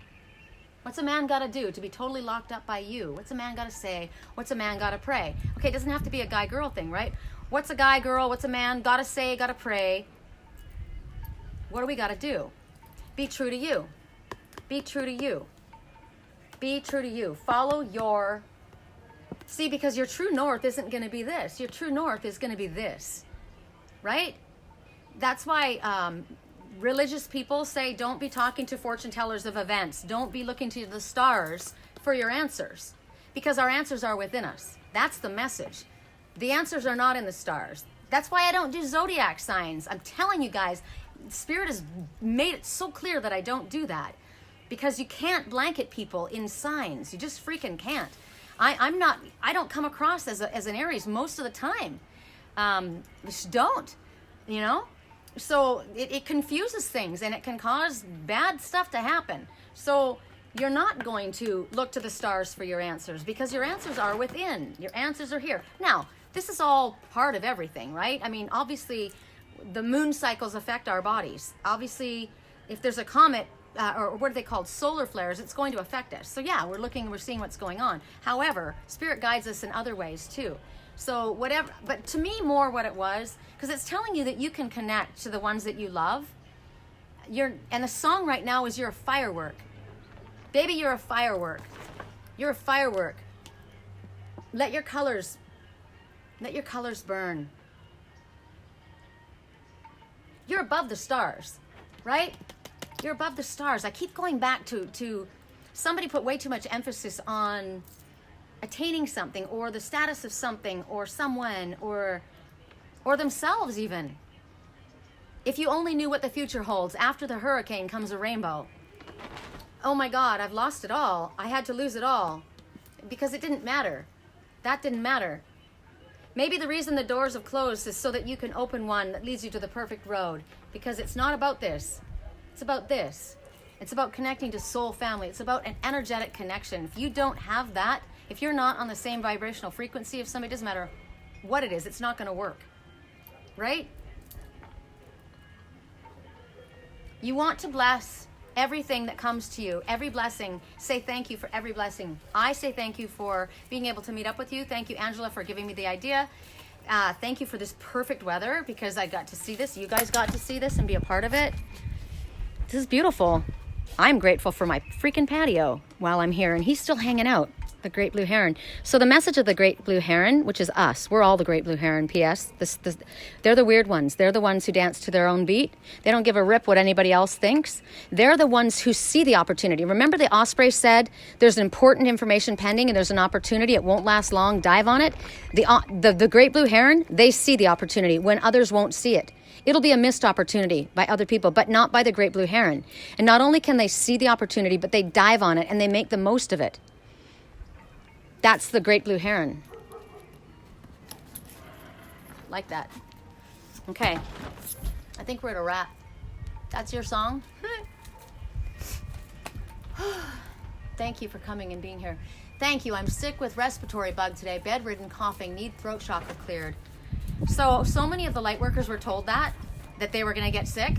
What's a man got to do to be totally locked up by you? What's a man got to say? What's a man got to pray? Okay, it doesn't have to be a guy-girl thing, right? What's a guy, girl? What's a man? Gotta say, gotta pray. What do we gotta do? Be true to you. Be true to you. Be true to you. Follow your... See, because your true north isn't going to be this. Your true north is going to be this. Right? That's why religious people say don't be talking to fortune tellers of events. Don't be looking to the stars for your answers. Because our answers are within us. That's the message. The answers are not in the stars. That's why I don't do zodiac signs. I'm telling you guys, Spirit has made it so clear that I don't do that. Because you can't blanket people in signs. You just freaking can't. I don't come across as an Aries most of the time. Just don't, you know? So it confuses things and it can cause bad stuff to happen. So you're not going to look to the stars for your answers because your answers are within. Your answers are here. Now, this is all part of everything, right? I mean, obviously, the moon cycles affect our bodies. Obviously, if there's a comet, or what are they called, solar flares, it's going to affect us. So yeah, we're seeing what's going on. However, Spirit guides us in other ways too. So whatever, but to me more what it was, because it's telling you that you can connect to the ones that you love. And the song right now is you're a firework. Baby, you're a firework. You're a firework. Let your colors burn. You're above the stars, right? You're above the stars. I keep going back to somebody put way too much emphasis on attaining something or the status of something or someone or themselves even. If you only knew what the future holds, after the hurricane comes a rainbow. Oh my God, I've lost it all. I had to lose it all because it didn't matter. That didn't matter. Maybe the reason the doors have closed is so that you can open one that leads you to the perfect road, because it's not about this. It's about this. It's about connecting to soul family. It's about an energetic connection. If you don't have that, if you're not on the same vibrational frequency of somebody, it doesn't matter what it is, it's not going to work. Right? You want to bless everything that comes to you, every blessing. Say thank you for every blessing. I say thank you for being able to meet up with you. Thank you, Angela, for giving me the idea. Thank you for this perfect weather because I got to see this. You guys got to see this and be a part of it. This is beautiful. I'm grateful for my freaking patio while I'm here, and he's still hanging out, the great blue heron. So the message of the great blue heron, which is us, we're all the great blue heron, P.S. They're the weird ones. They're the ones who dance to their own beat. They don't give a rip what anybody else thinks. They're the ones who see the opportunity. Remember the osprey said, there's important information pending and there's an opportunity. It won't last long. Dive on it. The great blue heron, they see the opportunity when others won't see it. It'll be a missed opportunity by other people, but not by the great blue heron. And not only can they see the opportunity, but they dive on it and they make the most of it. That's the great blue heron. Like that. Okay. I think we're at a wrap. That's your song? Thank you for coming and being here. Thank you. I'm sick with respiratory bug today. Bedridden, coughing, need throat chakra cleared. So many of the light workers were told that they were going to get sick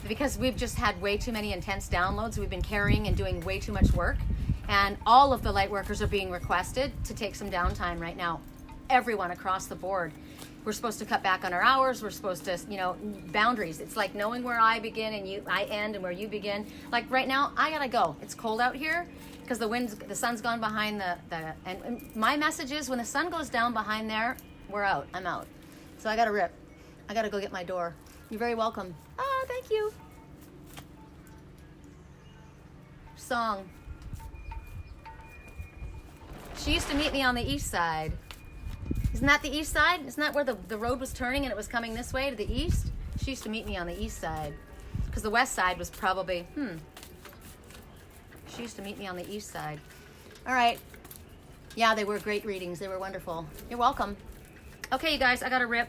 because we've just had way too many intense downloads. We've been carrying and doing way too much work. And all of the light workers are being requested to take some downtime right now. Everyone across the board. We're supposed to cut back on our hours. We're supposed to, boundaries. It's like knowing where I begin and I end and where you begin. Like right now, I gotta go. It's cold out here because the sun's gone behind and my message is when the sun goes down behind there, we're out. I'm out. So I gotta rip. I gotta go get my door. You're very welcome. Oh, thank you. Song. She used to meet me on the east side. Isn't that the east side? Isn't that where the road was turning and it was coming this way to the east? She used to meet me on the east side. Because the west side was probably, She used to meet me on the east side. All right. Yeah, they were great readings. They were wonderful. You're welcome. Okay, you guys, I got to rip.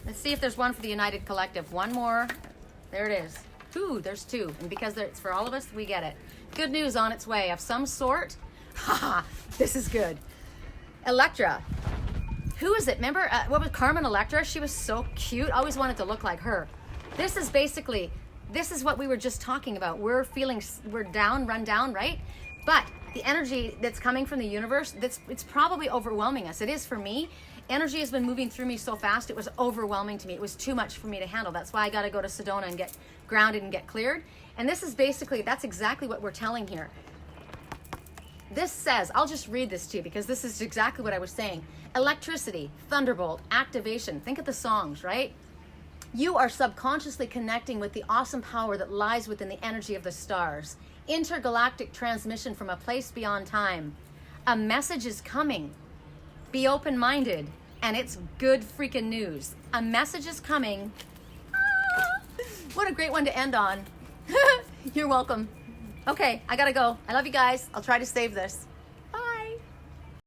Let's see if there's one for the United Collective. One more. There it is. There's two. And because it's for all of us, we get it. Good news on its way of some sort. Haha, this is good. Electra. Who is it? Remember, what was Carmen Electra? She was so cute. I always wanted to look like her. This is what we were just talking about. We're down, run down, right? But the energy that's coming from the universe, it's probably overwhelming us. It is for me. energy has been moving through me so fast, it was overwhelming to me. It was too much for me to handle. That's why I got to go to Sedona and get grounded and get cleared. And this is basically, that's exactly what we're telling here. This says, I'll just read this to you because this is exactly what I was saying. Electricity, thunderbolt, activation. Think of the songs, right? You are subconsciously connecting with the awesome power that lies within the energy of the stars. Intergalactic transmission from a place beyond time. A message is coming. Be open-minded, and it's good freaking news. A message is coming. Ah, what a great one to end on. You're welcome. Okay, I gotta go. I love you guys. I'll try to save this.